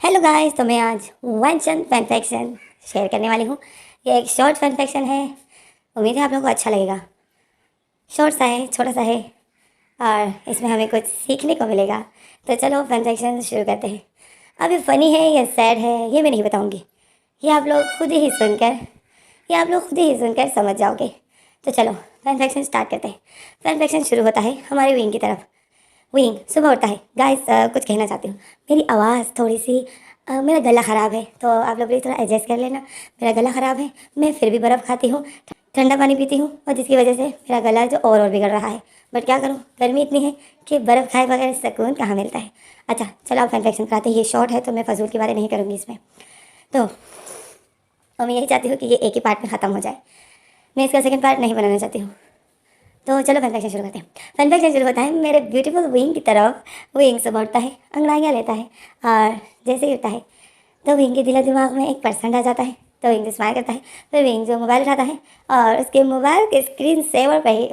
Hello guys, तो मैं आज वन फैन फैक्शन शेयर करने वाली हूँ। ये एक शॉर्ट फैन फैक्शन है। उम्मीद है आप लोगों को अच्छा लगेगा। शॉर्ट सा है, छोटा सा है और इसमें हमें कुछ सीखने को मिलेगा। तो चलो फैन फैक्शन शुरू करते हैं। अब ये फ़नी है या सैड है ये मैं नहीं बताऊँगी, ये आप लोग खुद ही सुनकर समझ जाओगे। तो चलो फैन फैक्शन स्टार्ट करते हैं। फैन फैक्शन शुरू होता है हमारे विंग की तरफ। विंग सुबह उठता है। गाइस कुछ कहना चाहती हूँ। मेरी आवाज़ थोड़ी सी मेरा गला ख़राब है, तो आप लोग प्लीज़ थोड़ा एडजस्ट कर लेना। मेरा गला ख़राब है, मैं फिर भी बर्फ़ खाती हूँ, ठंडा पानी पीती हूँ और जिसकी वजह से मेरा गला जो और बिगड़ रहा है। बट क्या करूँ, गर्मी इतनी है कि बर्फ़ खाए बगैर सुकून कहाँ मिलता है। अच्छा चलो आप फैन फैक्शन कराते हैं। ये शॉर्ट है तो मैं फजूल की बातें नहीं करूँगी इसमें। तो और मैं यही चाहती हूँ कि ये एक ही पार्ट में ख़त्म हो जाए। मैं इसका सेकंड पार्ट नहीं बनाना चाहती हूँ। तो चलो फन फैक्शन शुरू करते हैं। फन फैक्शन शुरू होता है मेरे ब्यूटीफुल विंग की तरफ। विंग सुबह उठता है, अंगड़ाइयाँ लेता है और जैसे ही उठता है तो विंग के दिलो दिमाग में एक पर्सन आ जाता है। तो विंग स्माइल करता है। फिर विंग जो मोबाइल उठाता है और उसके मोबाइल के स्क्रीन सेवर पर ही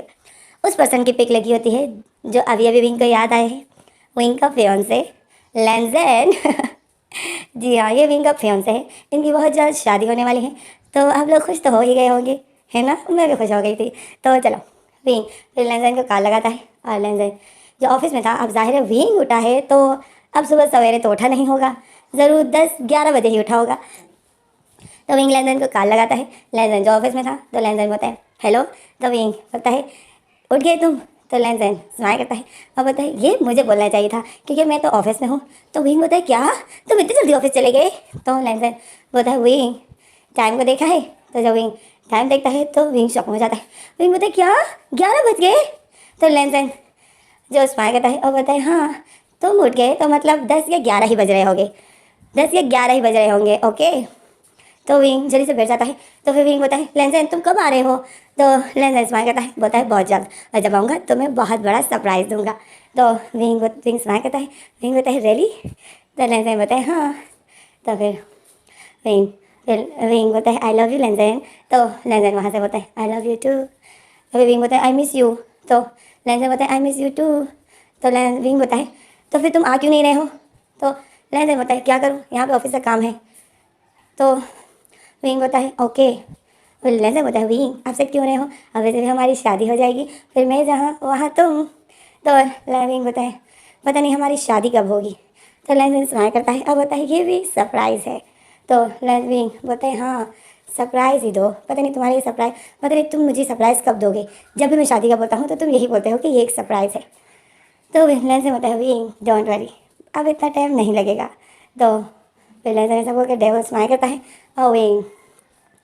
उस पर्सन की पिक लगी होती है जो अभी अभी विंग को याद आए है। विंग का फियांसे लेंजेन जी हाँ, ये विंग का फियांसे है। इनकी बहुत जल्द शादी होने वाली है। तो आप लोग खुश तो हो ही गए होंगे, है ना। मैं भी खुश हो गई थी। तो चलो विंग फिर लेंजन को कॉल लगाता है और लेंजन जो ऑफिस में था, अब जाहिर है विंग उठा है तो अब सुबह सवेरे तो उठा नहीं होगा, ज़रूर 10-11 बजे ही उठा होगा। तो विंग लेंजन को कॉल लगाता है। लेंजन जो ऑफिस में था तो लेंजन बोलता है हेलो। तो विंग बोलता है उठ गए तुम। तो लेंजन स्माइल करता है और बोलता है ये मुझे बोलना चाहिए था क्योंकि मैं तो ऑफिस में हूँ। तो विंग बोलता है क्या तुम इतनी जल्दी ऑफिस चले गए। तो लेंजन बोलता है विंग टाइम को देखा है। तो जब विंग टाइम देखता है तो विंग शॉक में जाता है। विंग बोलता है क्या 11 बज गए। तो लेंजन जो स्माइल करता है और बोलता है हाँ तुम उठ गए तो मतलब 10 या 11 ही बज रहे होंगे, 10 या 11 ही बज रहे होंगे ओके। तो विंग जल्दी से बैठ जाता है। तो फिर विंग बोलता है लेंजन तुम कब आ रहे हो। तो लेंजन स्माइल करता है, बोलता है बहुत जल्द, और जब आऊँगा तो मैं बहुत बड़ा सरप्राइज़ दूंगा। तो विंग स्माइल करता है। विंग बोलता है रियली। तो लेंजन बोलता है हाँ। तो विंग फिर विंग बोलता है आई लव यू लेंजन। तो लेंजन वहाँ से बोलता है आई लव यू टू। तो विंग बोलता है आई मिस यू। तो लेंजन बोलता है आई मिस यू टू। तो विंग बोलता है तो फिर तुम आ क्यों नहीं रहे हो। तो लेंजन बोलता है क्या करूँ, यहाँ पे ऑफिस का काम है। तो विंग बोलता है ओके। फिर लेंजन बोलता है विंग आपसे क्यों रहे हो, अब वैसे भी हमारी शादी हो जाएगी, फिर मैं जहाँ वहाँ तुम। तो विंग बोलता है पता नहीं हमारी शादी कब होगी। तो लेंजन स्माइल करता है और बोलता है ये भी सरप्राइज़ है। तो विंग बोलता है हाँ सरप्राइज़ ही दो, पता नहीं तुम्हारी सरप्राइज, पता नहीं तुम मुझे सरप्राइज़ कब दोगे। जब भी मैं शादी का बोलता हूँ तो तुम यही बोलते हो कि ये एक सरप्राइज़ है। तो लेंजन बोलता है विंग डोंट वरी, अब इतना टाइम नहीं लगेगा। तो फिर लेंजन ऐसा बोल के डेविल स्माइल करता है और विंग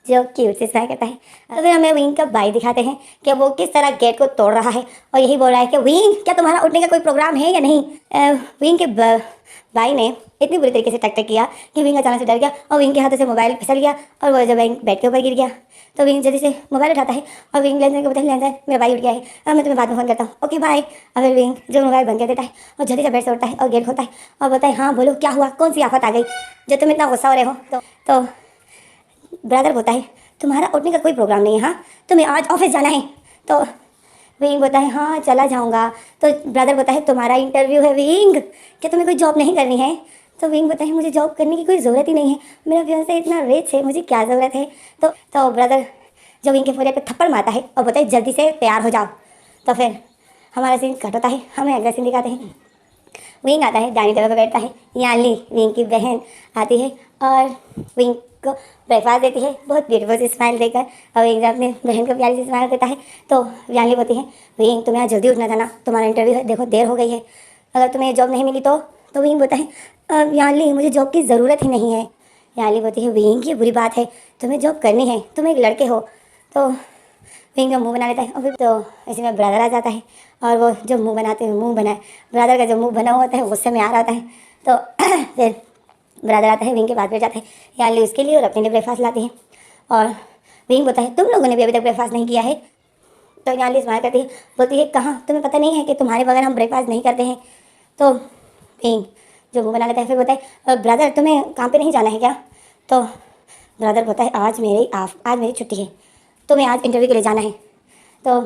जो क्यूट से स्माइल करता है। तो फिर हमें विंग का भाई दिखाते हैं कि वो किस तरह गेट को तोड़ रहा है और यही बोल रहा है कि विंग क्या तुम्हारा उठने का कोई प्रोग्राम है या नहीं। विंग के भाई ने इतनी बुरी तरीके से टक्कर किया कि विंग अचानक से डर गया और विंग के हाथों से मोबाइल फिसल गया और वो जो विंग बेड के ऊपर गिर गया। तो विंग जल्दी से मोबाइल उठाता है और विंग लेंजन को बोलता है लेंजन मेरा भाई उठ गया है, अब मैं तुम्हें बाद में फ़ोन करता हूँ ओके बाय। और फिर विंग जो मोबाइल बंद कर देता है और जल्दी से बेड से उठता है और गेट खोलता है और बोलता है हाँ बोलो क्या हुआ, कौन सी आफत आ गई जो तुम इतना गुस्सा हो रहे हो। तो ब्रदर बोलता है तुम्हारा उठने का कोई प्रोग्राम नहीं है, हाँ तुम्हें आज ऑफिस जाना है। तो विंग बोलता है हाँ चला जाऊँगा। तो ब्रदर बोलता है तुम्हारा इंटरव्यू है विंग, क्या तुम्हें कोई जॉब नहीं करनी है। तो विंग बोलता है मुझे जॉब करने की कोई ज़रूरत ही नहीं है, मेरा फियांसे इतना रिच है, मुझे क्या ज़रूरत है। तो ब्रदर जो विंग के फोरे पे थप्पड़ मारता है और बोलता है जल्दी से तैयार हो जाओ। तो फिर हमारा सीन कट होता है, हमें अगला सीन दिखाते हैं। विंग आता है, डाइनिंग टेबल पर बैठता है, यानली विंग की बहन आती है और विंग को ब्रेकफास्ट देती है बहुत ब्यूटीफुल सी स्माइल देकर। और विंग अपनी बहन को प्यारी सी स्माइल देता है। तो यानली बोलती है विंग तुम्हें आज जल्दी उठना था ना, तुम्हारा इंटरव्यू है, देखो देर हो गई है, अगर तुम्हें जॉब नहीं मिली तो विंग बोलता है यानली मुझे जॉब की ज़रूरत ही नहीं है। यानली बोलती है विंग ये बुरी बात है, तुम्हें जॉब करनी है, तुम एक लड़के हो। तो विंग का मुंह बना लेता है और फिर तो इसी में ब्रदर आ जाता है और वो जो मुंह बनाते हैं, मुंह बनाए ब्रदर का जो मुंह बना हुआ होता है गुस्से में आ रहा होता है। तो फिर ब्रदर आता है विंग के पास बैठ जाता है, यानली उसके लिए और अपने लिए ब्रेकफास्ट लाती है। और विंग बोलता है तुम लोगों ने भी अभी तक ब्रेकफास्ट नहीं किया है। तो यानली स्माइल करती है, बोलती है कहाँ, तुम्हें पता नहीं है कि तुम्हारे बगैर हम ब्रेकफास्ट नहीं करते हैं। तो विंग जो मुंह बना लेता है फिर बोलता है ब्रदर तुम्हें काम पे नहीं जाना है क्या। तो ब्रदर बोलता है आज मेरी छुट्टी है, तुम्हें आज इंटरव्यू के लिए जाना है। तो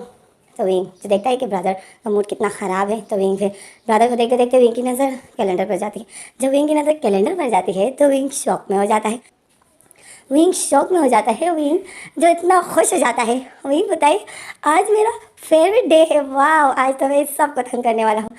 तो विंग जो देखता है कि ब्रदर का मूड कितना ख़राब है, तो विंग फिर ब्रदर को देखते देखते विंग की नज़र कैलेंडर पर जाती है। जब विंग की नज़र कैलेंडर पर जाती है तो विंग शॉक में हो जाता है। विंग शॉक में हो जाता है। विंग जो इतना खुश हो जाता है। विंग बताइए, आज मेरा फेवरेट डे है, वाह, आज तो मैं सबको तंग करने वाला हूँ।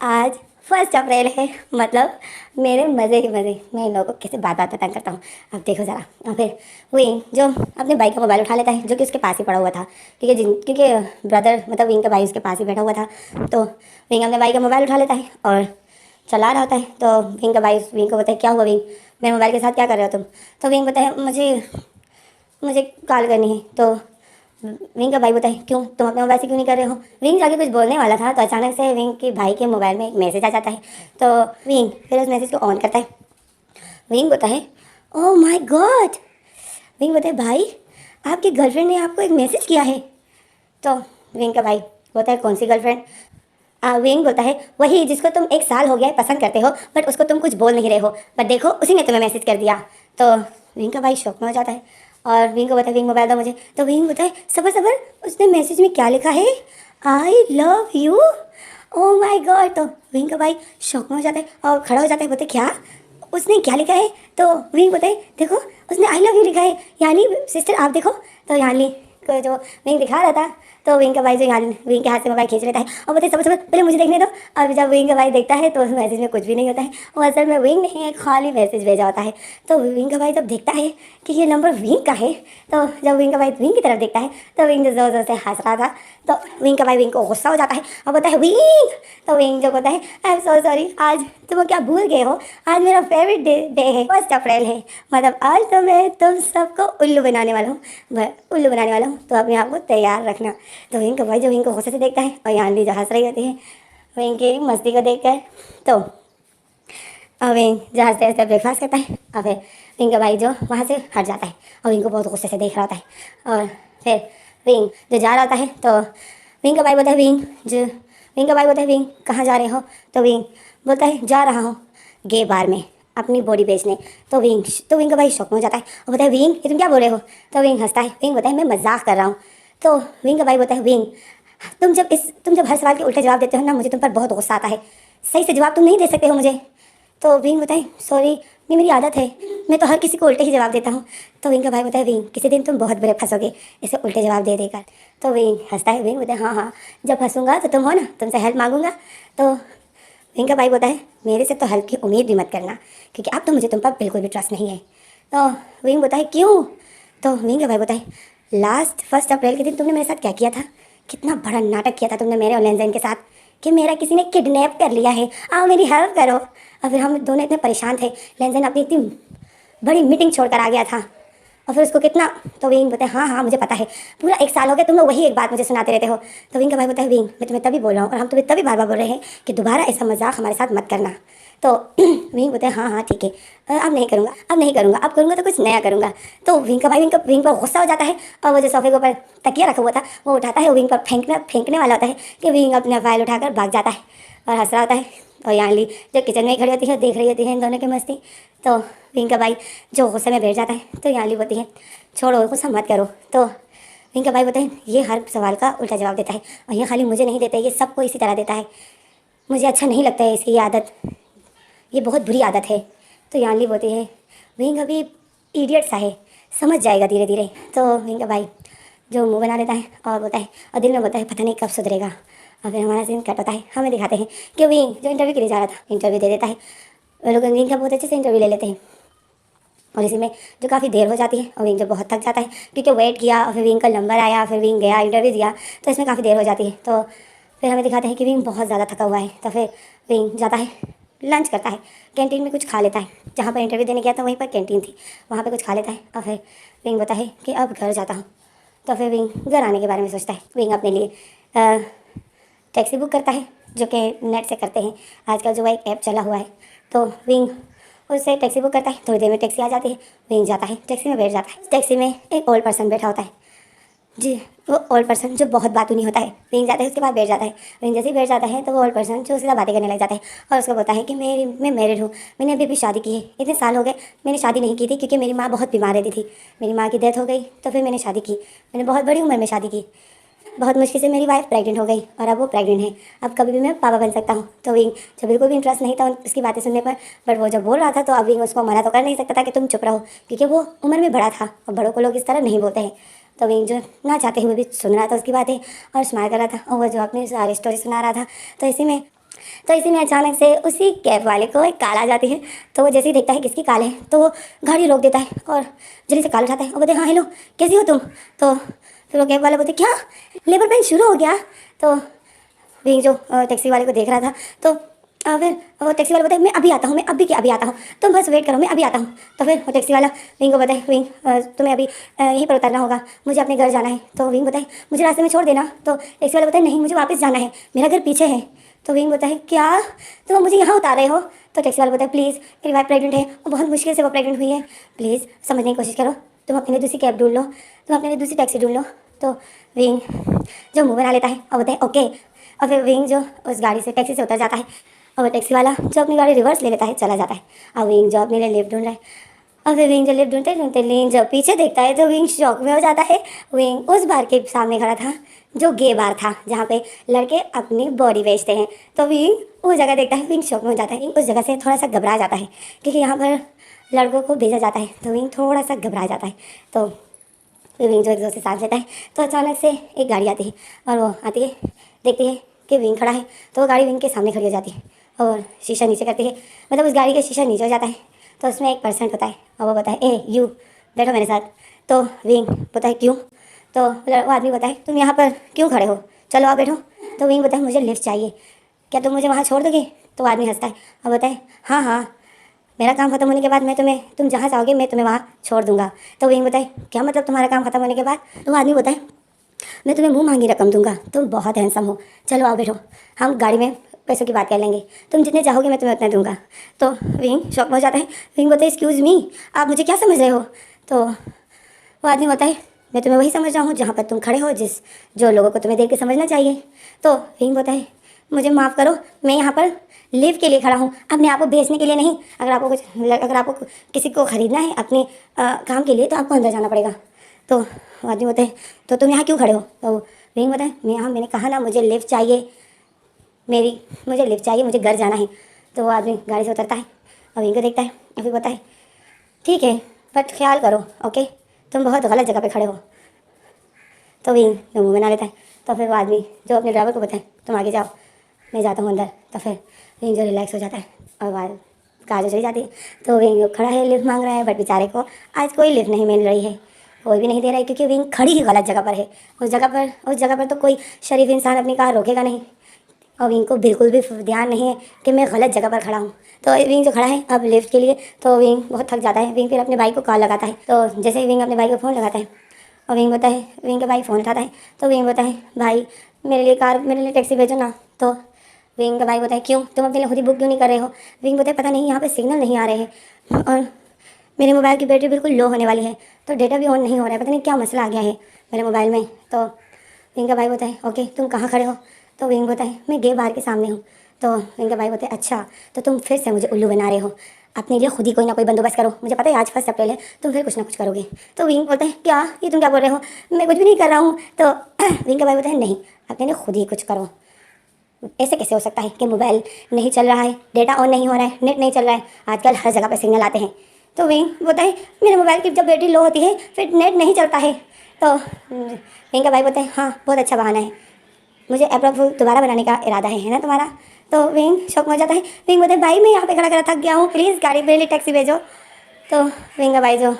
आज 1 अप्रैल है, मतलब मेरे मज़े ही मज़े। मैं इन लोगों को कैसे बात बात में तंग करता हूँ, अब देखो ज़रा। और फिर विंग जो अपने भाई का मोबाइल उठा लेता है, जो कि उसके पास ही पड़ा हुआ था, क्योंकि ब्रदर मतलब विंग का भाई उसके पास ही बैठा हुआ था। तो विंग अपने भाई का मोबाइल उठा लेता है और चला रहा होता है। तो विंग का भाई विंग को बताए, क्या हुआ विंग, मेरे मोबाइल के साथ क्या कर रहे हो तुम। तो विंग बताए, मुझे मुझे कॉल करनी है। तो विंग का भाई बताए, क्यों, तुम अपने मोबाइल से क्यों नहीं कर रहे हो। विंग जाके कुछ बोलने वाला था तो अचानक से विंग के भाई के मोबाइल में एक मैसेज आ जाता है। तो विंग फिर उस मैसेज को ऑन करता है। विंग होता है, ओह माय गॉड। विंग बताए, भाई आपकी गर्लफ्रेंड ने आपको एक मैसेज किया है। तो विंग का भाई बोलता है, कौन सी गर्लफ्रेंड। विंग बोलता है, वही जिसको तुम 1 साल हो गया पसंद करते हो, बट उसको तुम कुछ बोल नहीं रहे हो, बट देखो उसी ने तुम्हें मैसेज कर दिया। तो विंग का भाई शौक में हो जाता है और विंग को बताए, विंग मोबाइल दो मुझे। तो विंग बताए, सबर सबर, उसने मैसेज में क्या लिखा है, I love you. Oh my god. तो विंग का भाई शौक में हो जाता है और खड़ा हो जाता है, बोलते क्या, उसने क्या लिखा है। तो विंग बताए, देखो उसने आई लव यू लिखा है, यानी सिस्टर आप देखो। तो यानी को जो विंग दिखा रहा था, तो विंग का भाई जो यहाँ विंग के हाथ से मोबाइल खींच लेता है और बोलते सब पहले मुझे देखने दो। और जब विंग का भाई देखता है तो उस मैसेज में कुछ भी नहीं होता है, वो असल में विंग नहीं है, खाली मैसेज भेजा होता है। तो विंग का भाई जब देखता है कि ये नंबर विंग का है, तो जब विंग का भाई विंग की तरफ देखता है तो विंग जो ज़ोर ज़ोर से हंस रहा था। तो विंग का भाई विंग को गुस्सा हो जाता है और बोलता है, विंग। तो विंग जो बोलता है, आई एम सो सॉरी, आज तुम क्या भूल गए हो, आज मेरा फेवरेट डे है, 1 अप्रैल है, मतलब आज तो मैं तुम सबको उल्लू बनाने वाला हूँ, उल्लू बनाने वाला हूँ, तो अपने आप को तैयार रखना। तो विंग का भाई जो विंग को गुस्से से देखता है और यानी जो हंस रही होती है विंग की मस्ती को देख कर, तो विंग जो हंसते हंसते ब्रेकफास्ट करता है और फिर विंग का भाई जो वहाँ से हट जाता है और विंग को बहुत गुस्से से देख रहा होता है। और फिर विंग जो जा रहा होता है तो विंग का भाई बोलता है, विंग का भाई बोलता है, विंग कहाँ जा रहे हो। तो विंग बोलता है, जा रहा हूँ गे बार में अपनी बॉडी बेचने। तो विंग का भाई शौक में हो जाता है और बोलता है, विंग ये तुम क्या बोल रहे हो। तो विंग हंसता है, विंग बोलता है, मैं मजाक कर रहा हूँ। तो विंग का भाई बोलता है, विंग तुम जब हर सवाल के उल्टे जवाब देते हो ना, मुझे तुम पर बहुत गुस्सा आता है, सही से जवाब तुम नहीं दे सकते हो मुझे। तो विंग बताए, सॉरी, ये मेरी आदत है, मैं तो हर किसी को उल्टे ही जवाब देता हूँ। तो विंग का भाई बताए, विंग किसी दिन तुम बहुत बुरे फंसोगे इसे उल्टे जवाब दे देकर। तो विंग हंसता है, विंग बताए, हाँ हाँ, जब फंसूंगा तो तुम हो ना, तुमसे हेल्प मांगूंगा। तो विंग का भाई बोलता है, मेरे से तो हेल्प की उम्मीद भी मत करना, क्योंकि अब तो मुझे तुम पर बिल्कुल भी ट्रस्ट नहीं है। तो विंग बोलता है, क्यों। तो विंग का भाई बोलता है, लास्ट 1 अप्रैल के दिन तुमने मेरे साथ क्या किया था, कितना बड़ा नाटक किया था तुमने मेरे और लेनदेन के साथ, कि मेरा किसी ने किडनैप कर लिया है, आओ मेरी हेल्प करो। और फिर हम दोनों इतने परेशान थे, लेनदेन अपनी इतनी बड़ी मीटिंग छोड़कर आ गया था और फिर उसको कितना। तो विंग बोलते हैं, हाँ हाँ मुझे पता है, पूरा 1 साल हो गया तुम लोग वही एक बात मुझे सुनाते रहते हो। तो विंग का भाई बोलता है, विंग मैं तुम्हें तभी बोल रहा हूँ और हम तुम्हें तभी बार बार बोल रहे हैं कि दोबारा ऐसा मजाक हमारे साथ मत करना। तो विंग बोलते हैं, हाँ हाँ ठीक है, अब नहीं करूँगा, अब करूँगा तो कुछ नया करूँगा। तो विंग का भाई विंग पर गुस्सा हो जाता है और वो जो सोफे के ऊपर तकिया रखा हुआ था वो उठाता है, विंग पर फेंकने वाला होता है कि विंग अपना फाइल उठाकर भाग जाता है और हंस रहा होता है। और यहाँ ली जो किचन में खड़ी होती है देख रही होती है इन दोनों की मस्ती। तो विंग का भाई जो गुस्से में बैठ जाता है। तो यहाँ ली बोलती है, छोड़ो गुस्सा मत करो। तो विंग का भाई बोलते हैं, ये हर सवाल का उल्टा जवाब देता है और ये खाली मुझे नहीं देता है, ये सबको इसी तरह देता है, मुझे अच्छा नहीं लगता है इसकी ये आदत, ये बहुत बुरी आदत है। तो यानली बोलती है, विंग अभी इडियट सा है, समझ जाएगा धीरे धीरे। तो विंग का भाई जो मुंह बना लेता है और बोलता है और दिल में बोलता है, पता नहीं कब सुधरेगा। और फिर हमारा सीन कट होता है, हमें दिखाते हैं कि विंग जो इंटरव्यू के लिए जा रहा था इंटरव्यू दे देता है। वो लोग विंग का बहुत अच्छे से इंटरव्यू ले लेते हैं और इसी में जो काफ़ी देर हो जाती है और विंग जो बहुत थक जाता है क्योंकि वेट किया और फिर विंग का नंबर आया, फिर विंग गया इंटरव्यू दिया, तो इसमें काफ़ी देर हो जाती है। तो फिर हमें दिखाते हैं कि विंग बहुत ज़्यादा थका हुआ है। तो फिर विंग जाता है, लंच करता है, कैंटीन में कुछ खा लेता है, जहाँ पर इंटरव्यू देने गया था वहीं पर कैंटीन थी, वहाँ पर कुछ खा लेता है। और फिर विंग बोलता है कि अब घर जाता हूँ। तो फिर विंग घर आने के बारे में सोचता है। विंग अपने लिए टैक्सी बुक करता है, जो कि नेट से करते हैं आजकल, जो एक ऐप चला हुआ है। तो विंग उससे टैक्सी बुक करता है, थोड़ी देर में टैक्सी आ जाती है, विंग जाता है, टैक्सी में बैठ जाता है। टैक्सी में एक ओल्ड पर्सन बैठा होता है जी, वो ओल्ड पर्सन जो बहुत बातूनी होता है। विंग जाता है उसके बाद बैठ जाता है। विंग जैसे ही बैठ जाता है तो वो ओल्ड पर्सन जो सीधा बातें करने लग जाता है और उसको बोलता है कि मैं मैरिड हूँ, मैंने अभी शादी की है, इतने साल हो गए मैंने शादी नहीं की थी क्योंकि मेरी माँ बहुत बीमार रहती थी, मेरी माँ की डेथ हो गई तो फिर मैंने शादी की, मैंने बहुत बड़ी उम्र में शादी की, बहुत मुश्किल से मेरी वाइफ प्रेग्नेंट हो गई और अब वो प्रेग्नेंट है, अब कभी भी मैं पापा बन सकता हूँ। तो विंग जो बिल्कुल भी इंटरेस्ट नहीं था उसकी बातें सुनने पर, बट वो जब बोल रहा था तो अब विंग उसको मना तो कर नहीं सकता था कि तुम चुप रहो, क्योंकि वो उम्र में बड़ा था और बड़ों को लोग इस तरह नहीं बोलते हैं। तो विंग जो ना चाहते हुए भी सुन रहा था उसकी बातें और स्माइल कर रहा था, और वो जो अपनी सारी स्टोरी सुना रहा था। तो इसी में अचानक से उसी कैब वाले को एक कॉल आ जाती है। तो वो जैसे ही देखता है किसकी कॉल है तो वो गाड़ी रोक देता है और जल्दी से कॉल उठाता है और बोलते हाँ हेलो कैसी हो तुम। तो फिर वो कैब वाला बोलते क्या लेबर पेन शुरू हो गया। तो विंग जो टैक्सी वाले को देख रहा था तो फिर वो टैक्सी वाला बताए मैं अभी आता हूँ, मैं अभी आता हूँ, तुम बस वेट करो मैं अभी आता हूँ। तो फिर वो टैक्सी वाला विंग को बताए विंग तुम्हें अभी यहीं पर उतरना होगा, मुझे अपने घर जाना है। तो विंग बताए मुझे रास्ते में छोड़ देना। तो टैक्सी वाला बताए नहीं मुझे वापस जाना है, मेरा घर पीछे है। तो विंग बताए क्या तुम मुझे यहाँ उतार रहे हो। तो टैक्सी वाला बताए प्लीज़ मेरी वाइफ प्रेग्नेंट है और बहुत मुश्किल से वो प्रेग्नेंट हुई है, प्लीज़ समझने की कोशिश करो, तुम अपने लिए दूसरी कैब ढूंढ लो, तुम अपने लिए दूसरी टैक्सी ढूंढ लो। तो विंग जो मुँह बना लेता है और बताए ओके। और फिर विंग जो उस गाड़ी से टैक्सी से उतर जाता है और वो टैक्सी वाला जो अपनी गाड़ी रिवर्स ले लेता है चला जाता है। और विंग जो अपने लिए लिफ्ट ढूंढ रहा है और फिर विंग जो लिफ्ट ढूंढते ढूंढते विंग जब पीछे देखता है तो विंग शॉक में हो जाता है। विंग उस बार के सामने खड़ा था जो गे बार था जहाँ पे लड़के अपनी बॉडी बेचते हैं। तो विंग वो जगह देखता है, विंग शॉक में हो जाता है, उस जगह से थोड़ा सा घबरा जाता है क्योंकि यहाँ पर लड़कों को भेजा जाता है। तो विंग थोड़ा सा घबरा जाता है। तो फिर विंग जो एक जोर से सांस लेता है तो अचानक से एक गाड़ी आती है और वो आती है देखती है कि विंग खड़ा है। तो वो गाड़ी विंग के सामने खड़ी हो जाती है और शीशा नीचे करती है, मतलब उस गाड़ी का शीशा नीचे हो जाता है। तो उसमें एक पर्सन होता है और वो बताए ए यू बैठो मेरे साथ। तो विंग बताए क्यों। तो वो आदमी बताए तुम यहाँ पर क्यों खड़े हो, चलो आप बैठो। तो विंग बताए मुझे लिफ्ट चाहिए, क्या तुम मुझे वहाँ छोड़ दोगे। तो आदमी हंसता है और बताए हाँ हाँ मेरा काम खत्म होने के बाद मैं तुम जहाँ चाहोगे मैं तुम्हें वहाँ छोड़ दूंगा। तो विंग बताए क्या मतलब तुम्हारा काम खत्म होने के बाद। तो आदमी बताए मैं तुम्हें मुँह मांगी रकम दूंगा, तुम बहुत हैंडसम हो, चलो आओ बैठो, हम गाड़ी में पैसों की बात कर लेंगे, तुम जितने चाहोगे मैं तुम्हें उतना दूंगा। तो विंग शॉक में हो जाता है। विंग बताए एक्सक्यूज़ मी आप मुझे क्या समझ रहे हो। तो वो आदमी बताए मैं तुम्हें वही समझ रहा हूँ जहाँ पर तुम खड़े हो, जो लोगों को तुम्हें देख के समझना चाहिए। तो विंग बताए मुझे माफ़ करो, मैं यहाँ पर लिव के लिए खड़ा हूँ, अपने आप को बेचने के लिए नहीं। अगर आपको किसी को ख़रीदना है अपने काम के लिए तो आपको अंदर जाना पड़ेगा। तो आदमी बताए तो तुम यहाँ क्यों खड़े हो। तो विंग बताए मैंने कहा ना मुझे लिफ्ट चाहिए, मुझे लिफ्ट चाहिए, मुझे घर जाना है। तो वो आदमी गाड़ी से उतरता है और विंग को देखता है और फिर बताए ठीक है बट ख्याल करो ओके, तुम बहुत गलत जगह पे खड़े हो। तो विंग जो मुँह बना लेता है। तो फिर वो आदमी जो अपने ड्राइवर को बताए तुम आगे जाओ मैं जाता हूँ अंदर। तो फिर विंग जो रिलैक्स हो जाता है और वह कार जो चली जाती है। तो विंग खड़ा है लिफ्ट मांग रहा है बट बेचारे को आज कोई लिफ्ट नहीं मिल रही है, कोई भी नहीं दे रहा है क्योंकि विंग खड़ी ही गलत जगह पर है। उस जगह पर तो कोई शरीफ इंसान अपनी कार रोकेगा नहीं और विंग को बिल्कुल भी ध्यान नहीं है कि मैं गलत जगह पर खड़ा हूँ। तो विंग जो खड़ा है अब लिफ्ट के लिए, तो विंग बहुत थक जाता है। विंग फिर अपने भाई को कॉल लगाता है। तो जैसे ही विंग अपने भाई को फ़ोन लगाता है और विंग के भाई फ़ोन उठाता है। तो विंग बोलता है भाई मेरे लिए टैक्सी भेजो ना। तो विंग का भाई बोलता है क्यों तुम अपने लिए खुद ही बुक क्यों नहीं कर रहे हो। विंग बोलता है पता नहीं यहाँ पे सिग्नल नहीं आ रहे हैं और मेरे मोबाइल की बैटरी बिल्कुल लो होने वाली है, तो डेटा भी ऑन नहीं हो रहा है, पता नहीं क्या मसला आ गया है मेरे मोबाइल में। तो विंग का भाई बोलता है ओके तुम कहाँ खड़े हो। तो विंग बोलता है मैं गे बार के सामने हूँ। तो विंग का भाई बोलते हैं अच्छा तो तुम फिर से मुझे उल्लू बना रहे हो, अपने लिए खुद ही कोई ना कोई बंदोबस्त करो, मुझे पता है आज 1 अप्रैल है, तुम फिर कुछ ना कुछ करोगे। तो विंग बोलता है क्या ये तुम क्या बोल रहे हो, मैं कुछ भी नहीं कर रहा हूँ। तो विंग का भाई बोलता है नहीं अपने लिए खुद ही कुछ करो, ऐसे कैसे हो सकता है कि मोबाइल नहीं चल रहा है, डेटा ऑन नहीं हो रहा है, नेट नहीं चल रहा है, आजकल हर जगह पर सिग्नल आते हैं। तो विंग बोलता है मेरे मोबाइल की जब बैटरी लो होती है फिर नेट नहीं चलता है। तो विंग का भाई बोलता है हाँ बहुत अच्छा बहाना है, मुझे अप्रैल दोबारा बनाने का इरादा है ना तुम्हारा। तो विंग शौक में हो जाता है। विंग बोलता है भाई मैं यहाँ पे खड़ा थक गया हूँ, प्लीज़ गाड़ी मेरे लिए टैक्सी भेजो। तो विंग का भाई जो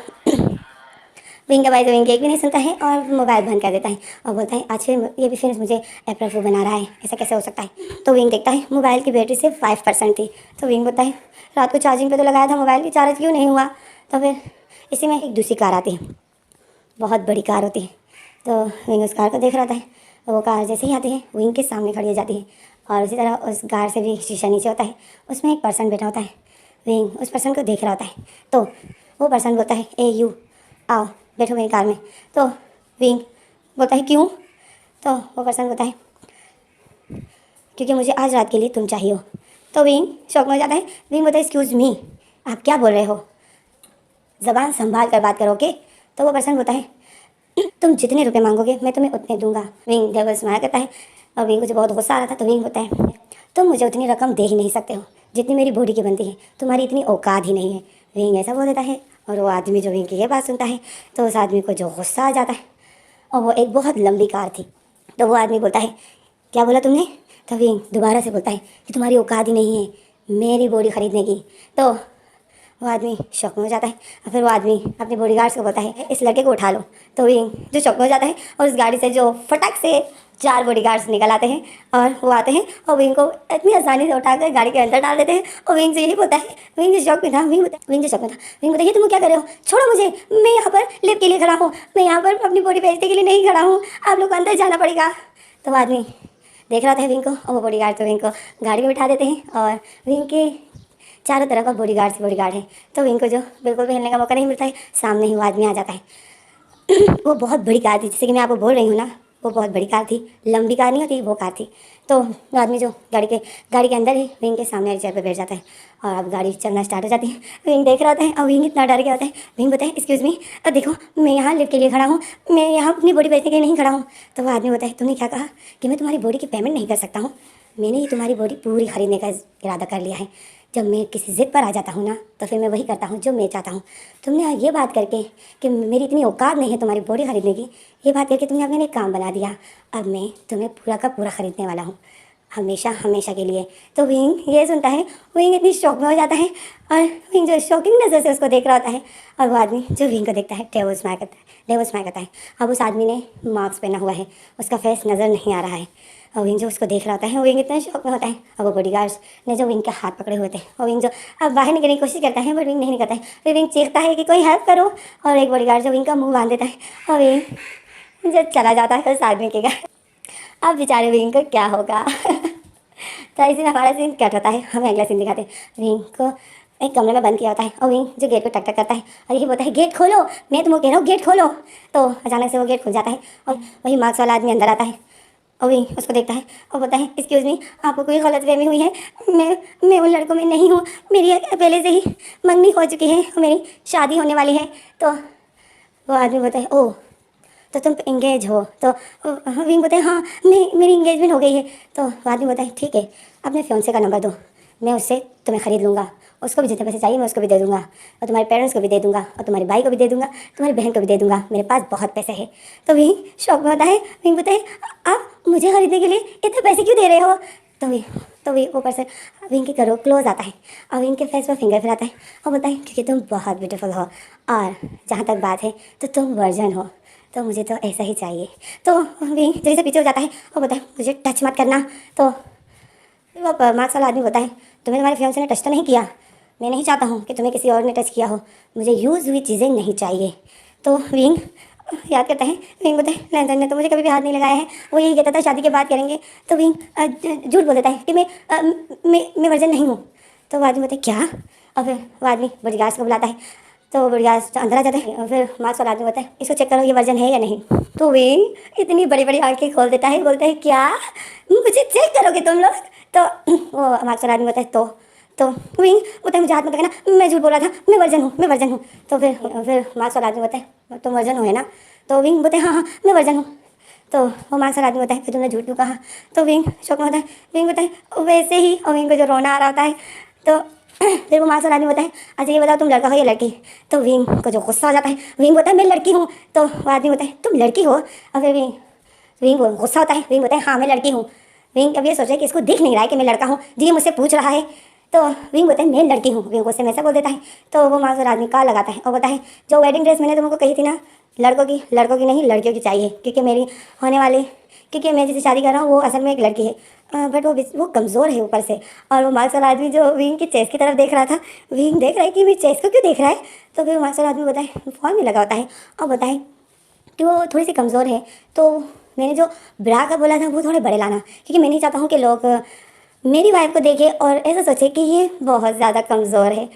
विंग एक भी नहीं सुनता है और मोबाइल बंद कर देता है और बोलता है आज फिर ये भी फिर मुझे अप्रैल फूल बना रहा है, ऐसा कैसे हो सकता है। तो विंग देखता है मोबाइल की बैटरी सिर्फ 5% थी। तो विंग बोलता है रात को चार्जिंग पे तो लगाया था, मोबाइल की चार्ज क्यों नहीं हुआ। तो फिर इसी में एक दूसरी कार आती है, बहुत बड़ी कार होती है। तो विंग उस कार को देख रहा था, वो कार जैसे ही आती है विंग के सामने खड़ी हो जाती है और उसी तरह उस कार से भी शीशा नीचे होता है, उसमें एक पर्सन बैठा होता है। विंग उस पर्सन को देख रहा होता है। तो वो पर्सन बोलता है ए यू आओ बैठो मेरी कार में। तो विंग बोलता है क्यों। तो वो पर्सन बोलता है क्योंकि मुझे आज रात के लिए तुम चाहिए हो। तो विंग शौक में हो जाता है। विंग बोलता है एक्सक्यूज़ मी आप क्या बोल रहे हो, ज़बान संभाल कर बात करो ओके। तो वो पर्सन बोलता है तुम जितने रुपए मांगोगे मैं तुम्हें उतने दूंगा। विंग जब स्माइल करता है और विंग को जो बहुत गुस्सा आ रहा था तो विंग होता है, तुम मुझे उतनी रकम दे ही नहीं सकते हो जितनी मेरी बॉडी की बनती है, तुम्हारी इतनी औकात ही नहीं है। विंग ऐसा बोल देता है और वो आदमी जो विंग की ये बात सुनता है तो उस आदमी को जो गुस्सा आ जाता है। और वो एक बहुत लंबी कार थी। तो वो आदमी बोलता है, क्या बोला तुमने? तो विंग दोबारा से बोलता है कि तुम्हारी औकात ही नहीं है मेरी बॉडी खरीदने की। तो वो आदमी शौक में हो जाता है और फिर वो आदमी अपने बॉडीगार्ड्स को बोलता है, इस लड़के को उठा लो। तो विंग जो शौक में हो जाता है और उस गाड़ी से जो फटाक से 4 बॉडीगार्ड्स निकल आते हैं और वो आते हैं और विंग को इतनी आसानी से उठाकर गाड़ी के अंदर डाल देते हैं। और विंग से यही बोलता है, विंग जो शौक में था, विंग जो शौक में था, विंग बताइए तुम क्या कर रहे हो, छोड़ो मुझे, मैं यहाँ पर लिफ्ट के लिए खड़ा हूँ, मैं यहाँ पर अपनी बॉडी बेचने के लिए नहीं खड़ा हूँ, आप लोग को अंदर जाना पड़ेगा। तो वो आदमी देख रहा था विंग को और वो बॉडीगार्ड तो विंग को गाड़ी में बिठा देते हैं और विंग के चारों तरफ अब बॉडीगार्ड है। तो विंग को जो बिल्कुल भी हिलने का मौका नहीं मिलता है, सामने ही वो आदमी आ जाता है। वो बहुत बड़ी कार थी, जैसे कि मैं आपको बोल रही हूँ ना, वो बहुत बड़ी कार थी, लंबी कार नहीं होती वो कार थी। तो वो आदमी जो गाड़ी के अंदर ही विंग के सामने वाली चेयर पर बैठ जाता है और अब गाड़ी चलना स्टार्ट हो जाती है। विंग देख रहा होता है और विंग इतना डर गया होता है। विंग बताए, एक्सक्यूज़ मी, देखो मैं यहाँ लिफ्ट के लिए खड़ा हूँ, मैं यहाँ अपनी बॉडी बेचने के लिए नहीं खड़ा हूँ। तो वो आदमी बताए, तुमने क्या कहा कि मैं तुम्हारी बॉडी की पेमेंट नहीं कर सकता हूँ? मैंने ही तुम्हारी बॉडी पूरी खरीदने का इरादा कर लिया है। जब मैं किसी ज़िद पर आ जाता हूँ ना तो फिर मैं वही करता हूँ जो मैं चाहता हूँ। तुमने ये बात करके कि मेरी इतनी औकात नहीं है तुम्हारी बॉडी खरीदने की, ये बात करके तुमने अपने लिए काम बना दिया। अब मैं तुम्हें पूरा का पूरा खरीदने वाला हूँ, हमेशा हमेशा के लिए। तो विंग ये सुनता है, विंग इतनी शौक में हो जाता है और विंग जो शॉकिंग नज़र से उसको देख रहा होता है और वो आदमी जो विंग को देखता है डेविल स्माइल करता है। अब उस आदमी ने मास्क पहना हुआ है, उसका फेस नज़र नहीं आ रहा है और विंग जो उसको देख रहा होता है विंग इतना शौक में होता है। और वो बॉडीगार्ड्स ने जो विंग के हाथ पकड़े हुए थे और विंग जो अब बाहर निकलने की कोशिश करता है बट विंग नहीं निकलता है। फिर विंग चीखता है कि कोई हेल्प करो और एक बॉडीगार्ड जो विंग का मुंह बांध देता है और विंग जो चला जाता है उस आदमी के घर। अब बेचारे विंग को क्या होगा। तो इसी में हमारा सीन कट होता है, हमें अगला सीन दिखाते हैं। विंग को एक कमरे में बंद किया होता है और विंग जो गेट को टक टक करता है और यही बोलता है, गेट खोलो, मैं तुमको कह रहा हूँ गेट खोलो। तो अचानक से वो गेट खुल जाता है और वही मार्क्स वाला आदमी अंदर आता है और विंग उसको देखता है और बोलता है, एक्सक्यूज़ मी, आपको कोई गलतफहमी हुई है, मैं उन लड़कों में नहीं हूँ, मेरी पहले से ही मंगनी हो चुकी है और मेरी शादी होने वाली है। तो वो आदमी बोलता है, ओह तो तुम इंगेज हो? तो विंग बोलते हैं, हाँ मेरी इंगेजमेंट हो गई है। तो आदमी बोलता है, ठीक है, अपने फियांसे का नंबर दो, मैं उससे तुम्हें ख़रीद लूँगा, उसको भी जितने पैसे चाहिए मैं उसको भी दे दूँगा और तुम्हारे पेरेंट्स को भी दे दूँगा और तुम्हारे भाई को भी दे दूँगा, तुम्हारी बहन को भी दे दूँगा, मेरे पास बहुत पैसे हैं। तो विंग शौक में होता है, विंग बोलता है, आप मुझे ख़रीदने के लिए इतने पैसे क्यों दे रहे हो? तो विंग ऊपर से विंग के करो क्लोज आता है और विंग के फेस पर फिंगर फिराता है और बोलता है, क्योंकि तुम बहुत ब्यूटीफुल हो और जहाँ तक बात है तो तुम वर्जन हो, तो मुझे तो ऐसा ही चाहिए। तो विंग जैसे पीछे हो जाता है और बोलता है, मुझे टच मत करना। तो वो मार्क्स वाला आदमी बोलता है, तुम्हें तुम्हारे फियांसे ने टच तो नहीं किया, मैं नहीं चाहता हूँ कि तुम्हें किसी और ने टच किया हो, मुझे यूज़ हुई चीज़ें नहीं चाहिए। तो विंग याद करता है, विंग बोलता है, लैंथन ने तो मुझे कभी भी हाथ नहीं लगाया है, वो यही कहता था शादी के बाद करेंगे। तो विंग झूठ बोल देता है कि मैं वर्जन नहीं हूँ। तो वो आदमी बोलते क्या? और फिर वो आदमी बॉडीगार्ड्स को बुलाता है तो वो बॉडीगार्ड्स अंदर आ जाता है और फिर मार्क्स वाला आदमी बोलता है, इसको चेक करो ये वर्जन है या नहीं। तो विंग इतनी बड़ी बड़ी आंखें खोल देता है, बोलता है क्या मुझे चेक करोगे तुम लोग? तो वो मार्क्स वाला आदमी बोलता है तो विंग बोलता है, मुझे हाथ मत लगाना, मैं झूठ बोल रहा था, मैं वर्जन हूँ। तो फिर मार्क्स वाला आदमी बोलता है, तुम वर्जन हो है ना? तो विंग बोलते हैं, हाँ मैं वर्जन हूँ। तो वो मार्क्स वाला आदमी बोलता है, फिर तुमने झूठ क्यों कहा? तो विंग शौक में होता है, विंग बोलता है वैसे ही, और विंग को जो रोना आ रहा होता है। तो फिर वो मार्क्स वाला आदमी बोलता है, अच्छा ये बताओ तुम लड़का हो या लड़की? तो विंग को जो गुस्सा हो जाता है, विंग बोलता है मैं लड़की हूँ। तो वो आदमी बोलता है, तुम लड़की हो? और फिर विंग गुस्सा होता है, विंग बोलता है, हाँ मैं लड़की हूँ। विंग अब ये सोचा कि इसको दिख नहीं रहा है कि मैं लड़का हूँ, जी मुझसे पूछ रहा है। तो विंग बोलता है मैं लड़की हूँ, विंग गुस्से में ऐसा बोल देता है। तो वो मार्क्स वाला आदमी कॉल लगाता है और बोलता है, जो वेडिंग ड्रेस मैंने तुमको कही थी ना, लड़कों की नहीं लड़कियों की चाहिए, क्योंकि मेरी होने वाली, क्योंकि मैं जिससे शादी कर रहा हूँ वो असल में एक लड़की है, बट वो कमज़ोर है ऊपर से। और वो मार्क्स वाला आदमी जो विंग की चेस्ट की तरफ देख रहा था, विंग देख रहा है कि मेरी चेस्ट को क्यों देख रहा है। तो फिर मार्क्स वाला आदमी बताए, फ़ोन में लगा होता है और बताए कि वो थोड़ी सी कमज़ोर है, तो मैंने जो ब्रा का बोला था वो थोड़े बड़े लाना, क्योंकि मैं नहीं चाहता हूँ कि लोग मेरी वाइफ को देखे और ऐसा सोचे कि ये बहुत ज़्यादा कमज़ोर है,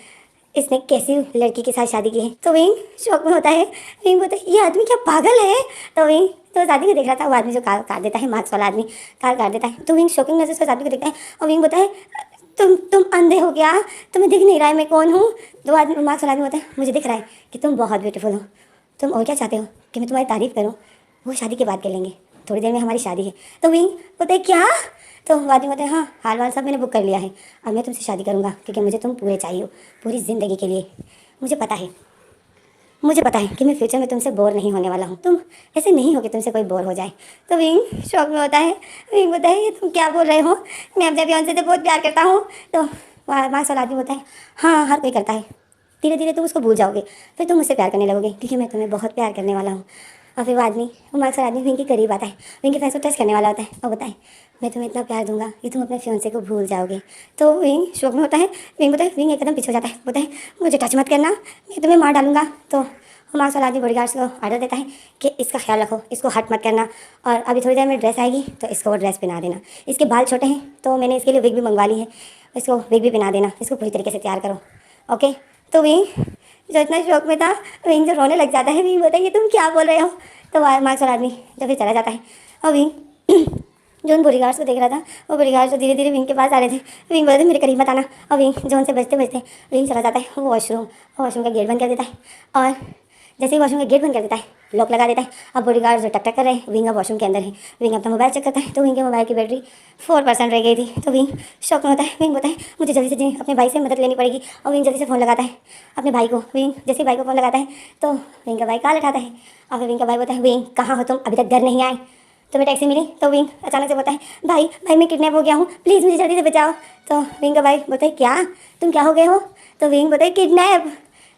इसने कैसी लड़की के साथ शादी की है। तो विंग शौक में होता है, विंग बोलता है ये आदमी क्या पागल है? तो विंग तो उस आदमी को देख रहा था, वो आदमी जो कार काट देता है, मार्क्स वाला आदमी कार काट देता है। तो विंग शॉकिंग नजर से उस आदमी को देखता है और विंग बोलता है, तुम अंधे हो क्या? तुम्हें दिख नहीं रहा है मैं कौन हूँ? तो आदमी मार्क्स वाला आदमी बोलता है, मुझे दिख रहा है कि तुम बहुत ब्यूटीफुल हो, तुम और क्या चाहते हो कि मैं तुम्हारी तारीफ़ करूँ? वो शादी की बात कर लेंगे, थोड़ी देर में हमारी शादी है। तो विंग बोलते क्या? तो बाद में बोलते हैं हाँ, हाल वाल सब मैंने बुक कर लिया है, अब मैं तुमसे शादी करूँगा क्योंकि मुझे तुम पूरे चाहिए हो, पूरी ज़िंदगी के लिए। मुझे पता है कि मैं फ्यूचर में तुमसे बोर नहीं होने वाला हूँ, तुम ऐसे नहीं हो कि तुमसे कोई बोर हो जाए। तो विंग शौक में होता है, विंग बोलता है ये तुम क्या बोल रहे हो, मैं अपने फियांसे से बहुत प्यार करता हूँ। तो मार्क्स वाला आदमी बोलता है हाँ, हर कोई करता है, धीरे धीरे तुम उसको भूल जाओगे, फिर तुम मुझसे प्यार करने लगोगे क्योंकि मैं तुम्हें बहुत प्यार करने वाला हूँ। और फिर वो आदमी, वो मार्क्स वाला आदमी विंग के करीब आता है, विंग के फेस को टच करने वाला होता है और बताए मैं तुम्हें इतना प्यार दूंगा कि तुम अपने फियांसे को भूल जाओगे। तो विंग शौक में होता है, विंग बोलता है, विंग एक कदम पीछे हो जाता है, बोलता है मुझे टच मत करना, मैं तुम्हें मार डालूंगा। तो मार्क्स वाला आदमी बॉडीगार्ड्स को ऑर्डर देता है कि इसका ख्याल रखो, इसको हट मत करना, और अभी थोड़ी देर में ड्रेस आएगी तो इसको वो ड्रेस पहना देना। इसके बाल छोटे हैं तो मैंने इसके लिए विग भी मंगवा ली है, इसको विग भी पहना देना, इसको पूरी तरीके से तैयार करो, ओके। तो विंग जो इतना शौक में था, विंग जो रोने लग जाता है, विंग बताइए तुम क्या बोल रहे हो। तो मार्क्स वाला आदमी जब फिर चला जाता है और विंग जो उन बॉडीगार्ड्स को देख रहा था, वो बॉडीगार्ड्स धीरे धीरे विंग के पास आ रहे थे। विंग बोलते मेरे करीब मत आना, और विंग जो उनसे बचते बचते विंग चला जाता है वो वॉशरूम का गेट बंद कर देता है, और जैसे ही वॉशरूम का गेट बंद कर देता है, लॉक लगा देता है। अब बॉडीगार्ड जो टक टक कर रहे हैं, विंग अब वॉशरूम के अंदर है। विंग अपना मोबाइल चेक करता है तो विंग के मोबाइल की बैटरी 4% रह गई थी। तो विंग शौक में होता है, विंग बोलता है मुझे जल्दी से अपने भाई से मदद लेनी पड़ेगी, और विंग जल्दी से फ़ोन लगाता है अपने भाई को। विंग जैसे ही भाई को फ़ोन लगाता है तो विंग का भाई कॉल उठाता है, और फिर विंग का भाई बोलता है विंग कहाँ हो तुम, अभी तक घर नहीं आए, तुम्हें टैक्सी मिली? तो विंग अचानक से बोलता है भाई मैं किडनैप हो गया हूँ, प्लीज़ मुझे जल्दी से बचाओ। तो विंग का भाई बोलता है क्या, तुम क्या हो गए हो? तो विंग बोलता है किडनैप।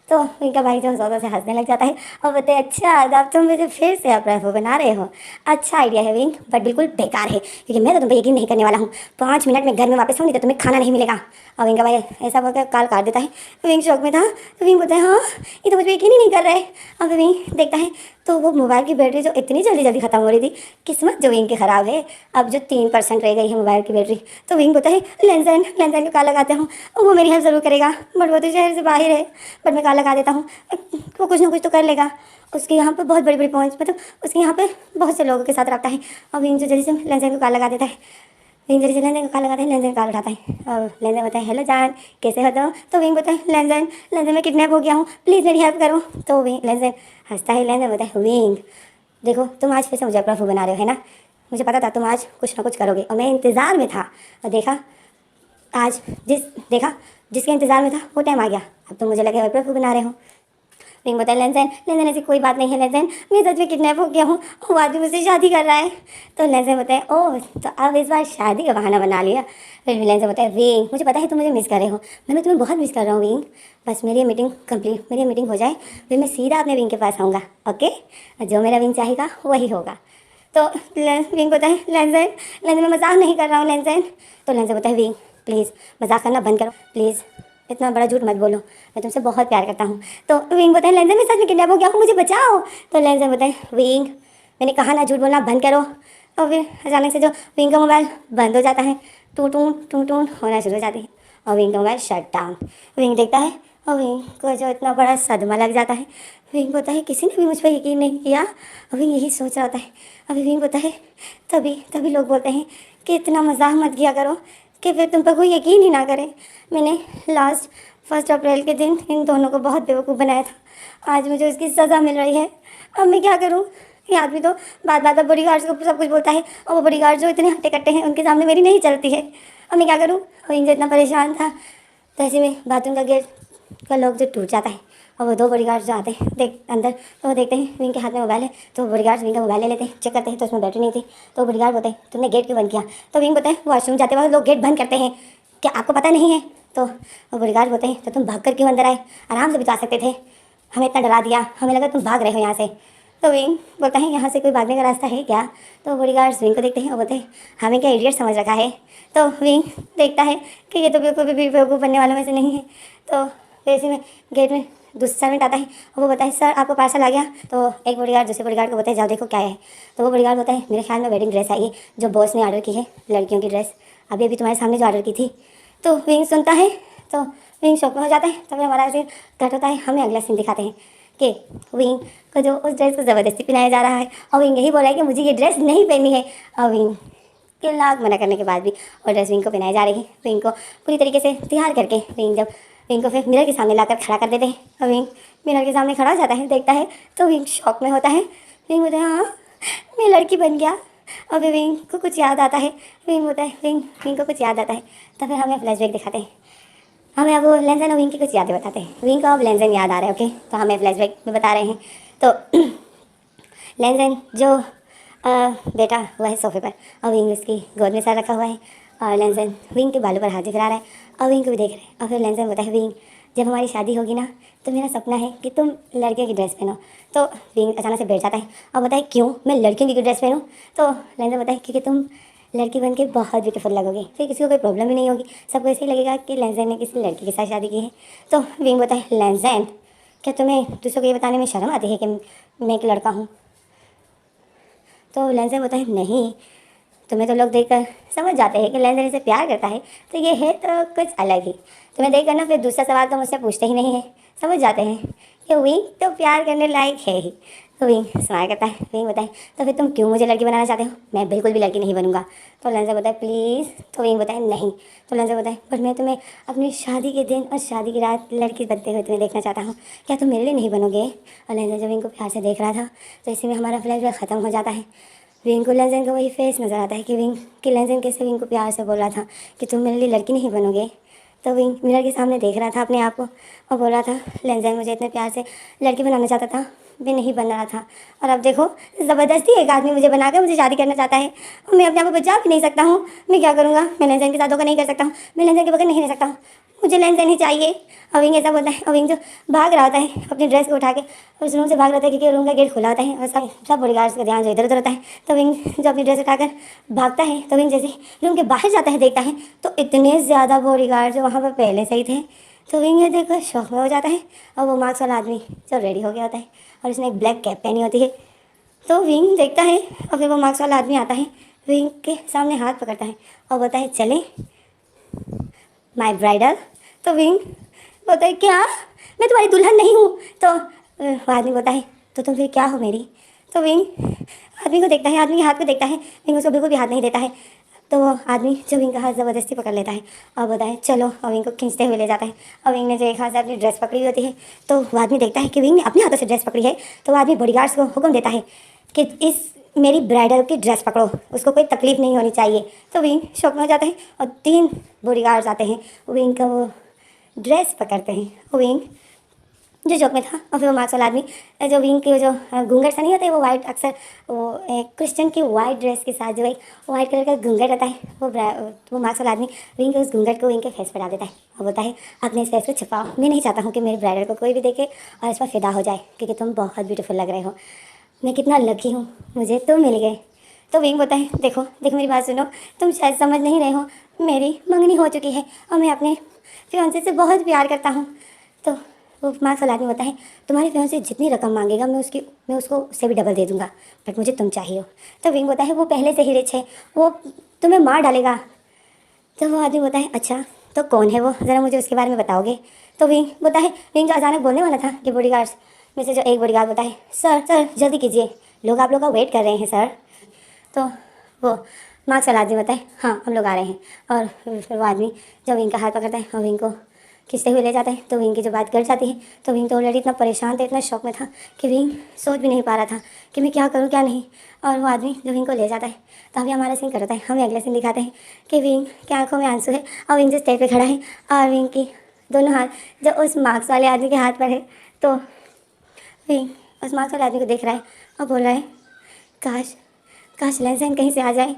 तो इनका भाई जो ज़ोरों से हंसने लग जाता है और बोलते हैं अच्छा अब तुम मुझे फिर से अपना वो बना रहे हो, अच्छा आइडिया है विंग, बट बिल्कुल बेकार है क्योंकि मैं तो तुम पे यकीन नहीं करने वाला हूँ। 5 मिनट में घर में वापस आऊँगी तो तुम्हें खाना नहीं मिलेगा। और विंग का भाई ऐसा बोलकर कॉल काट देता है। विंग शौक में था तो विंग बोलता है हाँ, ये तो मुझे यकीन ही नहीं कर रहे। और फिर विंग देखता है तो वो मोबाइल की बैटरी जो इतनी जल्दी जल्दी ख़त्म हो रही थी, किस्मत जो विंग की ख़राब है, अब जो 3% रह गई है मोबाइल की बैटरी। तो विंग बोलता है लैंडलाइन को कॉल लगाते हूँ, वो मेरी हेल्प ज़रूर करेगा, बट वो तो शहर से बाहर है, बट मैं कॉल लगा देता हूँ, वो कुछ ना कुछ तो कर लेगा। उसके यहाँ पे बहुत बड़ी बड़ी पहुँच, मतलब उसके यहाँ पे बहुत से लोगों के साथ रखता है। और विंग जो जल्दी से लैंडलाइन को कॉल लगा देता है, विंग जल्दी से लैंडलाइन को कॉल लगाता है, लैंडलाइन कॉल उठाता है और लैंडलाइन बोलता है हेलो जान कैसे हो तुम? तो विंग बोलता है लैंडलाइन मैं किडनैप हो गया हूँ, प्लीज़ मेरी हेल्प करो। तो विंग लैंडलाइन हंसता है, लैंडलाइन बोलता है विंग देखो तुम आज फिर से मुझे अपना फू बना रहे हो है ना, मुझे पता था तुम आज कुछ ना कुछ करोगे और मैं इंतज़ार में था, और जिसके इंतज़ार में था वो टाइम आ गया, अब तुम मुझे लगे अपना फू बना रहे हो। विंग बोलता है लेंजन ऐसी कोई बात नहीं है लेंजन, मैं सच में किडनैप हो गया हूँ, वो आदमी मुझसे शादी कर रहा है। तो लेंजन बोलता है ओह तो अब इस बार शादी का बहाना बना लिया। फिर लेंजन बोलता है विंग मुझे पता है तुम मुझे मिस कर रहे हो, मैं तुम्हें बहुत मिस कर रहा हूँ विंग, बस मेरी मीटिंग हो जाए फिर मैं सीधा अपने विंग के पास आऊँगा, ओके, जो मेरा विंग चाहेगा वही होगा। तो विंग बोलता है लेंजन मैं मजाक नहीं कर रहा हूँ लेंजन। तो लेंजन बोलता है विंग प्लीज़ मजाक करना बंद करो, प्लीज़ इतना बड़ा झूठ मत बोलो, मैं तुमसे बहुत प्यार करता हूँ। तो विंग बोलता है लेंजन मैं सच में किडनैप हो गया हूँ, मुझे बचाओ। तो लेंजन बोलता है विंग मैंने कहा ना झूठ बोलना बंद करो। और फिर अचानक से जो विंग का मोबाइल बंद हो जाता है, टू टू होना शुरू हो जाती है और विंग का मोबाइल शट डाउन। विंग देखता है और विंग को जो इतना बड़ा सदमा लग जाता है। विंग बोलता है किसी ने भी मुझ पर यकीन नहीं किया, और विंग यही सोच रहा होता है। अभी विंग बोलता है तभी लोग बोलते हैं कि इतना मजाक मत किया करो कि फिर तुम पर कोई यकीन ही ना करे। मैंने लास्ट 1 अप्रैल के दिन इन दोनों को बहुत बेवकूफ़ बनाया था, आज मुझे उसकी सज़ा मिल रही है, अब मैं क्या करूं? ये आदमी तो बात बात पर बॉडीगार्ड्स को सब कुछ बोलता है, और वो बॉडीगार्ड जो इतने हट्टे कट्टे हैं उनके सामने मेरी नहीं चलती है, अब मैं क्या करूँ? और इनसे इतना परेशान था। तो ऐसे में बाथरूम का गेट का लॉक जो टूट जाता है और वो 2 बॉडीगार्ड्स जो आते हैं देख अंदर, तो वो देखते हैं विंग के हाथ में मोबाइल है, तो बॉडीगार्ड्स विंग का मोबाइल ले लेते हैं, चेक करते हैं तो उसमें बैटरी नहीं थी। तो बॉडीगार्ड बोलते हैं तुमने गेट क्यों बंद किया? तो विंग बोलते हैं वॉशरूम जाते वक्त लोग गेट बंद करते हैं, क्या आपको पता नहीं है? तो वो बॉडीगार्ड बोलते हैं तो तुम भाग कर क्यों अंदर आए, आराम से बचा सकते थे, हमें इतना डरा दिया, हमें लगा तुम भाग रहे हो यहाँ से। तो विंग बोलता है यहाँ से कोई भागने का रास्ता है क्या? तो बॉडीगार्ड्स विंग को देखते हैं और बोलते हैं हमें क्या इडियट समझ रखा है? तो विंग देखता है कि ये तो बिल्कुल भी बेवकूफ़ बनने वालों में से नहीं है। तो वैसे में गेट में दूसरा सर्वेंट आता है और वो बताए सर आपको पार्सल आ गया। तो एक बॉडीगार्ड दूसरे बॉडीगार्ड को बोलते हैं जाओ देखो क्या है। तो वो बॉडीगार्ड बोलता है मेरे ख्याल में वेडिंग ड्रेस आई है जो बॉस ने ऑर्डर की है, लड़कियों की ड्रेस, अभी तुम्हारे सामने जो ऑर्डर की थी। तो विंग सुनता है तो विंग शॉक में हो जाता है। तभी हमारा सीन कट होता है, हमें अगला सीन दिखाते हैं कि विंग को जो उस ड्रेस को ज़बरदस्ती पहनाया जा रहा है और विंग यही बोल रहा है कि मुझे ये ड्रेस नहीं पहननी है, और विंग के लाख मना करने के बाद भी और ड्रेस विंग को पहनाई जा रही है। विंग को पूरी तरीके से तैयार करके विंग को फिर मिरर के सामने लाकर खड़ा कर देते हैं और विंग मिरर के सामने खड़ा हो जाता है, देखता है तो विंग शॉक में होता है। विंग बोलता है हाँ मैं लड़की बन गया। और फिर विंग को कुछ याद आता है। विंग होता है विंग को कुछ याद आता है। तो फिर हमें फ्लैशबैक दिखाते हैं, हमें अब लेंजन और विंग की कुछ यादें बताते हैं। विंग को अब लेंजन याद आ रहा है। ओके, तो हमें फ्लैशबैक में बता रहे हैं। तो लेंजन जो बेटा हुआ है सोफे पर और विंग उसकी गोद में सर रखा हुआ है और लेंजन विंग के बालों पर हाथ फिरा रहा है और विंग को भी देख रहे हैं। और फिर लेंजन बोलता है विंग जब हमारी शादी होगी ना तो मेरा सपना है कि तुम लड़के की ड्रेस पहनो। तो विंग अचानक से बैठ जाता है और बताए क्यों मैं लड़कियों की ड्रेस पहनूँ। तो लेंजन बताए क्योंकि तुम लड़की बन के बहुत ब्यूटीफुल लगोगी, फिर किसी को कोई प्रॉब्लम भी नहीं होगी, सबको ऐसे ही लगेगा कि लेंजन ने किसी लड़की के साथ शादी की है। तो विंग बताए लेंजन क्या तुम्हें दूसरों को ये बताने में शर्म आती है कि मैं एक लड़का हूँ। तो लेंजन बोलता है नहीं, तुम्हें तो लोग देखकर समझ जाते हैं कि लेंजन इसे प्यार करता है, तो ये है तो कुछ अलग ही। तुम्हें देखकर ना फिर दूसरा सवाल तो मुझसे पूछते ही नहीं है, समझ जाते हैं कि विंग तो प्यार करने लायक है ही। तो विंग स्माइल करता है। विंग बताए तो फिर तुम क्यों मुझे लड़की बनाना चाहते हो, मैं बिल्कुल भी लड़की नहीं बनूंगा। तो लेंजन बताए प्लीज़। तो विंग बताए नहीं। तो लेंजन बताए बट मैं तुम्हें अपनी शादी के दिन और शादी की रात लड़की बनते हुए तुम्हें देखना चाहता हूँ, क्या तुम मेरे लिए नहीं बनोगे। और लेंजन जब विंग को प्यार से देख रहा था तो इसी में हमारा फ्लैशबैक ख़त्म हो जाता है। विंग को लेंजन का वही फेस नज़र आता है कि विंग कि लेंजन कैसे विंग को प्यार से बोल रहा था कि तुम मेरे लिए लड़की नहीं बनोगे। तो विंग मिरर के सामने देख रहा था अपने आप को और बोल रहा था लेंजन मुझे इतने प्यार से लड़की बनाना चाहता था, मैं नहीं बन रहा था, और अब देखो ज़बरदस्ती एक आदमी मुझे बनाकर मुझे शादी करना चाहता है और मैं अपने आप को बचा भी नहीं सकता हूँ। मैं क्या करूँगा, मैं लेंजन के साथ धोखा नहीं कर सकता हूँ, मैं लेंजन के बगैर नहीं रह सकता हूँ, मुझे लेंजन ही चाहिए। और विंग ऐसा बोलता है और विंग जो भाग रहा होता है अपनी ड्रेस को उठा के और उस रूम से भाग रहा था क्योंकि रूम का गेट खुला होता है और सब बॉडीगार्ड्स का ध्यान जो इधर उधर होता है। तो विंग जो अपनी ड्रेस उठाकर भागता है तो विंग जैसे रूम के बाहर जाता है देखता है तो इतने ज़्यादा बॉडीगार्ड जो वहाँ पर पहले से ही थे। तो विंग ये देखकर शौक में हो जाता है और वो मार्क्स वाला आदमी जो रेडी हो गया होता है और उसने एक ब्लैक कैप पहनी होती है। तो विंग देखता है और फिर वो मार्क्स वाला आदमी आता है, विंग के सामने हाथ पकड़ता है और बोलता है चले माय ब्राइडल। तो विंग बोलता है क्या, मैं तुम्हारी दुल्हन नहीं हूँ। तो वो आदमी बोलता है तो तुम फिर क्या हो मेरी। तो विंग आदमी को देखता है, आदमी के हाथ को देखता है, विंग उसको बिल्कुल भी हाथ नहीं देता है। तो वो आदमी जो विंग का हाथ ज़बरदस्ती पकड़ लेता है और बोलता है चलो, और विंग को खींचते हुए ले जाता है। और विंग ने जो एक हाथ से अपनी ड्रेस पकड़ी होती है तो वो आदमी देखता है कि विंग ने अपने हाथों से ड्रेस पकड़ी है। तो वो आदमी बॉडीगार्ड्स को हुक्म देता है कि इस मेरी ब्राइडल की ड्रेस पकड़ो, उसको कोई तकलीफ नहीं होनी चाहिए। तो विंग शौक में हो जाता है और 3 बॉडीगार्ड्स आते हैं, विंग का वो ड्रेस पकड़ते हैं। विंग जो चौक में था और फिर वो मार्क्स वाला आदमी जो विंग के जो घूंघट सा नहीं होता है वो वाइट, अक्सर वो क्रिश्चियन की वाइट ड्रेस के साथ जो एक वाइट कलर का घूंघट रहता है वो मार्क्स वाला आदमी विंग के उस घूंघट को विंग के फेस पर डाल देता है और बोलता है अपने इस फेस को छुपाओ, मैं नहीं चाहता हूँ कि मेरे ब्राइडल को कोई भी देखे और इस पर फिदा हो जाए क्योंकि तुम बहुत ब्यूटीफुल लग रहे हो, मैं कितना लकी हूँ मुझे तुम मिल गए। तो विंग बोलता है देखो देखो मेरी बात सुनो, तुम शायद समझ नहीं रहे हो, मेरी मंगनी हो चुकी है और मैं अपने फियांसे से बहुत प्यार करता हूँ। तो वो मार्क्स वाला आदमी होता है तुम्हारे फियांसे जितनी रकम मांगेगा मैं उसको उससे भी डबल दे दूँगा, बट मुझे तुम चाहिए हो। तो विंग बोलता है वो पहले से ही रिच है, वो तुम्हें मार डालेगा। तो वो आदमी बोलता है अच्छा तो कौन है वो, ज़रा मुझे उसके बारे में बताओगे। तो विंग बोलता है, विंग जो अचानक बोलने वाला था कि बॉडीगार्ड्स में से जो एक बॉडीगार्ड बोलता है सर सर जल्दी कीजिए, लोग आप लोग का वेट कर रहे हैं सर। तो वो मार्क्स वाला आदमी बताए हाँ हम लोग आ रहे हैं। और फिर वो आदमी जब विंग का हाथ पकड़ता है और विंग को खींचते हुए ले जाता है तो विंग की जो बात कर जाती है। तो विंग तो ऑलरेडी इतना परेशान था, इतना शौक में था कि विंग सोच भी नहीं पा रहा था कि मैं क्या करूँ क्या नहीं। और वो आदमी जो विंग को ले जाता है तो अभी हमारा सीन करता है, हमें अगले सीन दिखाते हैं कि विंग की आंखों में आंसू है और विंग जो स्टेज पर खड़ा है और विंग की दोनों हाथ जो उस मार्क्स वाले आदमी के हाथ पर है। तो विंग उस मार्क्स वाले आदमी को देख रहा है और बोल रहा है काश काश लेंसन कहीं से आ जाए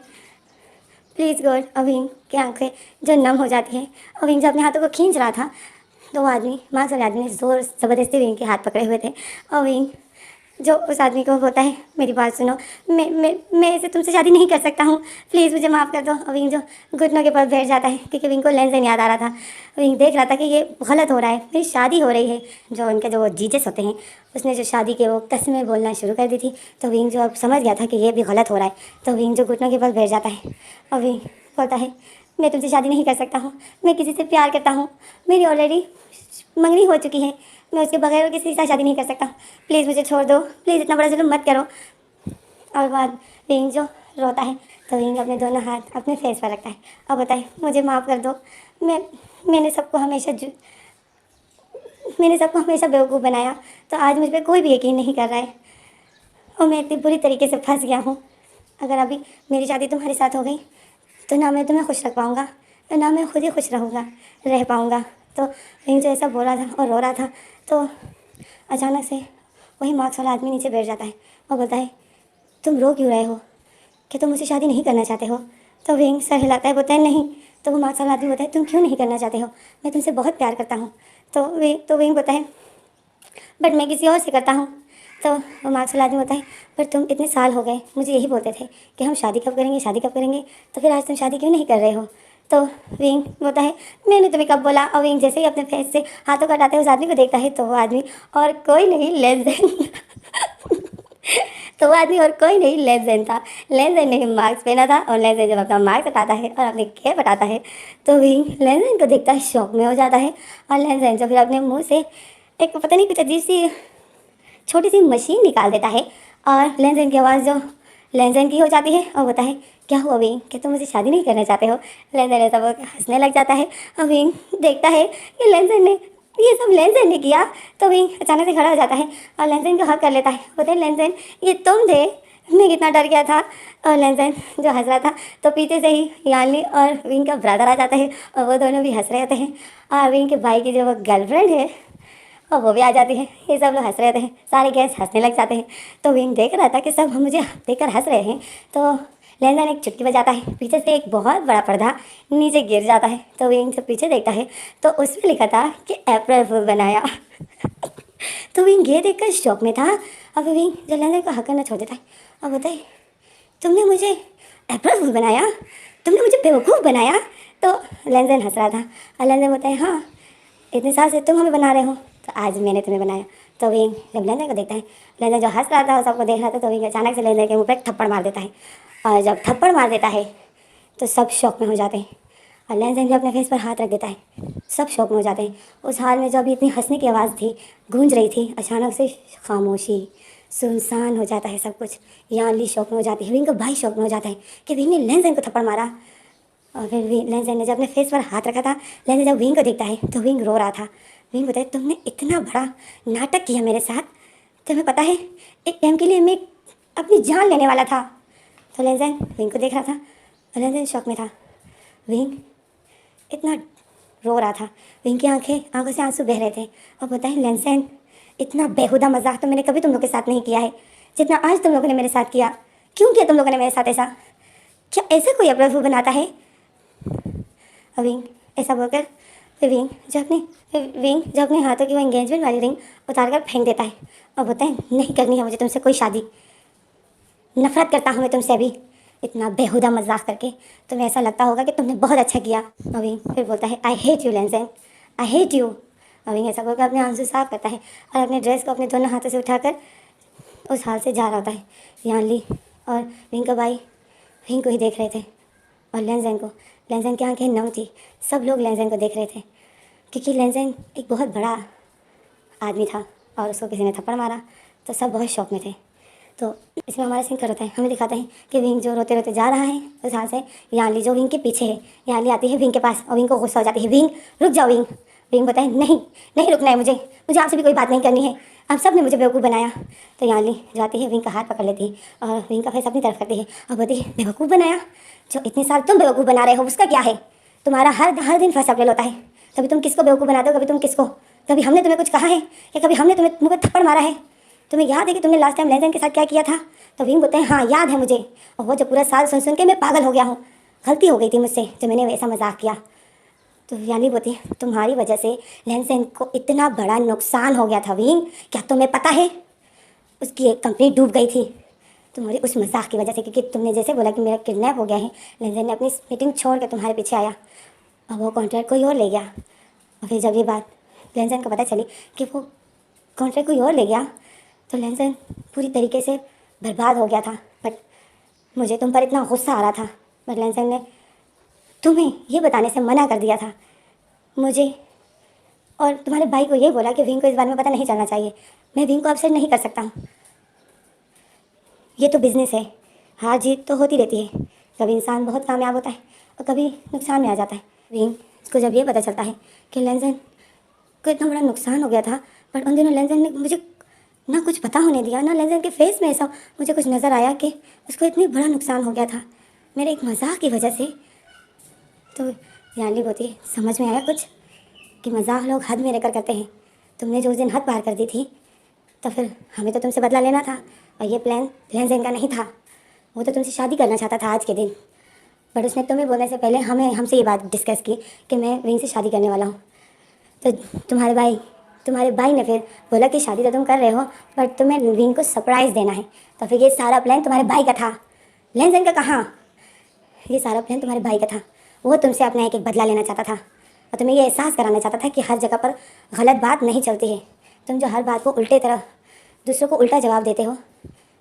प्लीज़ गॉड। और विंग की आंखें जो नम हो जाती है और विंग जो अपने हाथों को खींच रहा था तो वो आदमी मार्क्स वाले आदमी ने ज़ोर ज़बरदस्ती विंग के हाथ पकड़े हुए थे। और विंग जो उस आदमी को बोलता है मेरी बात सुनो, मैं ऐसे तुमसे शादी नहीं कर सकता हूँ, प्लीज़ मुझे माफ़ कर दो। और विंग जो घुटनों के पास बैठ जाता है क्योंकि विंग को लेंसन याद आ रहा था। विंग देख रहा था कि ये गलत हो रहा है, मेरी शादी हो रही है। जो उनके जो जीजस होते हैं उसने जो शादी के वो कस्में बोलना शुरू कर दी थी। तो विंग जो अब समझ गया था कि ये भी गलत हो रहा है। तो विंग जो घुटनों के पास बैठ जाता है और विंग बोलता है मैं तुमसे शादी नहीं कर सकता हूँ, मैं किसी से प्यार करता हूँ, मेरी ऑलरेडी मंगनी हो चुकी है, मैं उसके बगैर और किसी के साथ शादी नहीं कर सकता, प्लीज़ मुझे छोड़ दो, प्लीज़ इतना बड़ा जुल्म मत करो। और बाद विंग जो रोता है तो विंग अपने दोनों हाथ अपने फेस पर रखता है और बताए मुझे माफ़ कर दो, मैंने सबको हमेशा मैंने सबको हमेशा बेवकूफ़ बनाया, तो आज मुझ पर कोई भी यकीन नहीं कर रहा है और मैं इतनी बुरी तरीके से फंस गया हूँ। अगर अभी मेरी शादी तुम्हारे साथ हो गई तो ना मैं तुम्हें खुश रख पाऊँगा और ना मैं खुद ही खुश रह पाऊँगा। तो विंग जो ऐसा बोल रहा था और रो रहा था, तो अचानक से वही मार्क्स वाला आदमी नीचे बैठ जाता है और बोलता है, तुम रो क्यों रहे हो, कि तुम मुझसे शादी नहीं करना चाहते हो? तो विंग सर हिलाता है, बोलता है नहीं। तो वो मार्क्स वाला आदमी बोलता है, तुम क्यों नहीं करना चाहते हो, मैं तुमसे बहुत प्यार करता हूँ। तो विंग बोलता है, बट मैं किसी और से करता हूँ। तो वो मार्क्स वाला आदमी होता है, पर तुम इतने साल हो गए मुझे यही बोलते थे कि हम शादी कब करेंगे, शादी कब करेंगे, तो फिर आज तुम शादी क्यों नहीं कर रहे हो? तो विंग बोलता है, मैंने तुम्हें कब बोला? और विंग जैसे ही अपने फेस से हाथों काटाते है उस आदमी को देखता है, तो वो आदमी और कोई नहीं लेन तो वो आदमी और कोई नहीं लेन था। लेन ने मार्क्स पहना था और लेन जब अपना मार्क्स हटाता है और अपने कैप हटाता है तो विंग लेन को देखता है, शौक में हो जाता है। और लेन जो फिर अपने मुँह से एक पता नहीं कुछ अजीब सी छोटी सी मशीन निकाल देता है और लेंजन की आवाज़ जो लेंजन की हो जाती है और होता है, क्या हुआ विंग, क्या तुम मुझे शादी नहीं करना चाहते हो? लेंजन ऐसा वो हंसने लग जाता है और विंग देखता है कि लेंजन ने ये सब लेंजन ने किया। तो विंग अचानक से खड़ा हो जाता है और लेंजन को हक कर लेता है, बोलते हैं, लेंजन ये तुम थे, मैं कितना डर गया था। और लेंजन जो हंस रहा था तो पीछे से ही यानी और विंग का ब्रदर आ जाता है और वो दोनों भी हंस रहे होते हैं। और विंग के भाई की जो वो गर्लफ्रेंड है और वो भी आ जाती है। ये सब लोग हंस रहे थे, सारे गेस्ट हंसने लग जाते हैं। तो विंग देख रहा था कि सब हम मुझे देखकर हंस रहे हैं। तो लेंजन एक चुटकी बजाता है, पीछे से एक बहुत बड़ा पर्दा नीचे गिर जाता है। तो विंग जब पीछे देखता है तो उसमें लिखा था कि अप्रैल फूल बनाया तो विंग ये देखकर शौक में था। अब विंग जो लेंजन को हक करना छोड़ देता है और बताए, तुमने मुझे अप्रैल फूल बनाया, तुमने मुझे बेवकूफ़ बनाया। तो लेंजन हंस रहा था और लेंजन बोलता है, हाँ इतने साल से तुम हमें बना रहे हो तो आज मैंने तुम्हें बनाया। तो विंग जब लेंजन को देखता है, लेंजन जो हंस रहा था और सबको देख रहा था, तो विंग अचानक से लेंजन के मुंह पर एक थप्पड़ मार देता है। और जब थप्पड़ मार देता है तो सब शौक में हो जाते हैं और लेंजन भी अपने फेस पर हाथ रख देता है। सब शौक में हो जाते हैं। उस हाल में जो अभी इतनी हंसने की आवाज़ थी, गूंज रही थी, अचानक से खामोशी, सुनसान हो जाता है सब कुछ। यानली शौक में हो जाती है, विंग का भाई शौक में हो जाता है कि विंग ने लेंजन को थप्पड़ मारा। और फिर लेंजन ने जब अपने फेस पर हाथ रखा था, लेंजन जब विंग को देखता है तो विंग रो रहा था। विंग बताए, तुमने इतना बड़ा नाटक किया मेरे साथ, तुम्हें पता है एक टाइम के लिए मैं अपनी जान लेने वाला था। तो लेंजन विंग को देख रहा था और लेंजन शौक में था। विंग इतना रो रहा था, विंग की आंखों से आंसू बह रहे थे और बताए, लेंजन इतना बेहुदा मजाक तो मैंने कभी तुम लोग के साथ नहीं किया है जितना आज तुम लोगों ने मेरे साथ किया। क्यों किया तुम लोगों ने मेरे साथ ऐसा? क्या ऐसे कोई अप्रैल फूल बनाता है? विंग ऐसा बोलकर विंग जो अपने हाथों की वो एंगेजमेंट वाली रिंग उतार कर फेंक देता है और बोलता है, नहीं करनी है मुझे तुमसे कोई शादी, नफरत करता हूँ मैं तुमसे अभी इतना बेहुदा मजाक करके। तुम्हें ऐसा लगता होगा कि तुमने बहुत अच्छा किया। और विंग फिर बोलता है, आई हेट यू लेंजन, आई हेट यू। और विंग ऐसा बोलकर अपने आंसू साफ करता है और अपने ड्रेस को अपने दोनों हाथों से उठाकर उस हाल से जा रहा होता है। यानली और विंग का भाई विंग को ही देख रहे थे और लेंजन की आंखें नम थी। सब लोग लेंजन को देख रहे थे क्योंकि लेंजन एक बहुत बड़ा आदमी था और उसको किसी ने थप्पड़ मारा, तो सब बहुत शौक में थे। तो इसमें हमारा सीन कर होता है, हमें दिखाते हैं कि विंग जो रोते रोते जा रहा है उस हाल से। यानली जो विंग के पीछे है, यानली आती है विंग के पास और विंग को गुस्सा हो जाती है, विंग रुक जाओ। विंग बताए, नहीं नहीं रुकना है मुझे आपसे भी कोई बात नहीं करनी है, आप सब ने मुझे बेवकूफ़ बनाया। तो यानली जाती है, विंग का हाथ पकड़ लेती है और विंग का फेस अपनी तरफ करती है और बोलती है, बेवकूफ़ बनाया? जो इतने साल तुम बेवकूफ़ बना रहे हो उसका क्या है? तुम्हारा हर दिन फर्स्ट अप्रैल होता है, कभी तुम किसको बेवकूफ़ बनाते हो, कभी तुम किसको, कभी हमने तुम्हें कुछ कहा है या कभी हमने तुम्हें मुँह पे थप्पड़ मारा है? तुम्हें याद है कि तुमने लास्ट टाइम लेंजन के साथ क्या किया था? तो विंग बोलते हैं, हाँ याद है मुझे, और वो जो पूरा साल सुन के मैं पागल हो गया हूँ, गलती हो गई थी मुझसे जो मैंने वैसा मजाक किया। तो यानी बोलती है, तुम्हारी वजह से लेंजन को इतना बड़ा नुकसान हो गया था विंग, क्या तुम्हें पता है? उसकी एक कंपनी डूब गई थी तुम्हारी उस मजाक की वजह से, क्योंकि तुमने जैसे बोला कि मेरा किडनैप हो गया है, लेंजन ने अपनी मीटिंग छोड़ कर तुम्हारे पीछे आया और वो कॉन्ट्रैक्ट कोई और ले गया। और फिर जब ये बात लेंजन को पता चली कि वो कॉन्ट्रैक्ट कोई और ले गया तो लेंजन पूरी तरीके से बर्बाद हो गया था। बट मुझे तुम पर इतना गुस्सा आ रहा था, बट लेंजन ने तुम्हें ये बताने से मना कर दिया था मुझे और तुम्हारे भाई को ये बोला कि विंग को इस बारे में पता नहीं चलना चाहिए। मैं विंग को अपसेट नहीं कर सकता हूँ, ये तो बिज़नेस है, हार जीत तो होती रहती है, कभी इंसान बहुत कामयाब होता है और कभी नुकसान में आ जाता है। विंग को जब ये पता चलता है कि लेंजन उसको इतना बड़ा नुकसान हो गया था, बट उन दिनों लेंजन ने मुझे ना कुछ पता होने दिया, ना लेंजन के फेस में ऐसा मुझे कुछ नज़र आया कि उसको इतनी बड़ा नुकसान हो गया था मेरे एक मजाक की वजह से। तो यानी बोती समझ में आया कुछ कि मजाक लोग हद में रहकर करते हैं। तुमने जो उस दिन हद पार कर दी थी, तो फिर हमें तो तुमसे बदला लेना था, और ये प्लान लेंजन का नहीं था। वो तो तुमसे शादी करना चाहता था आज के दिन, बट उसने तुम्हें बोलने से पहले हमसे ये बात डिस्कस की कि मैं विंग से शादी करने वाला हूँ। तो तुम्हारे भाई ने फिर बोला कि शादी तो तुम कर रहे हो, बट तुम्हें विंग को सरप्राइज़ देना है। तो फिर ये सारा प्लान तुम्हारे भाई का था, लेंजन का कहाँ। ये सारा प्लान तुम्हारे भाई का था। वो तुमसे अपना एक एक बदला लेना चाहता था, और तुम्हें ये एहसास कराना चाहता था कि हर जगह पर गलत बात नहीं चलती है। तुम जो हर बात को उल्टे तरह दूसरों को उल्टा जवाब देते हो,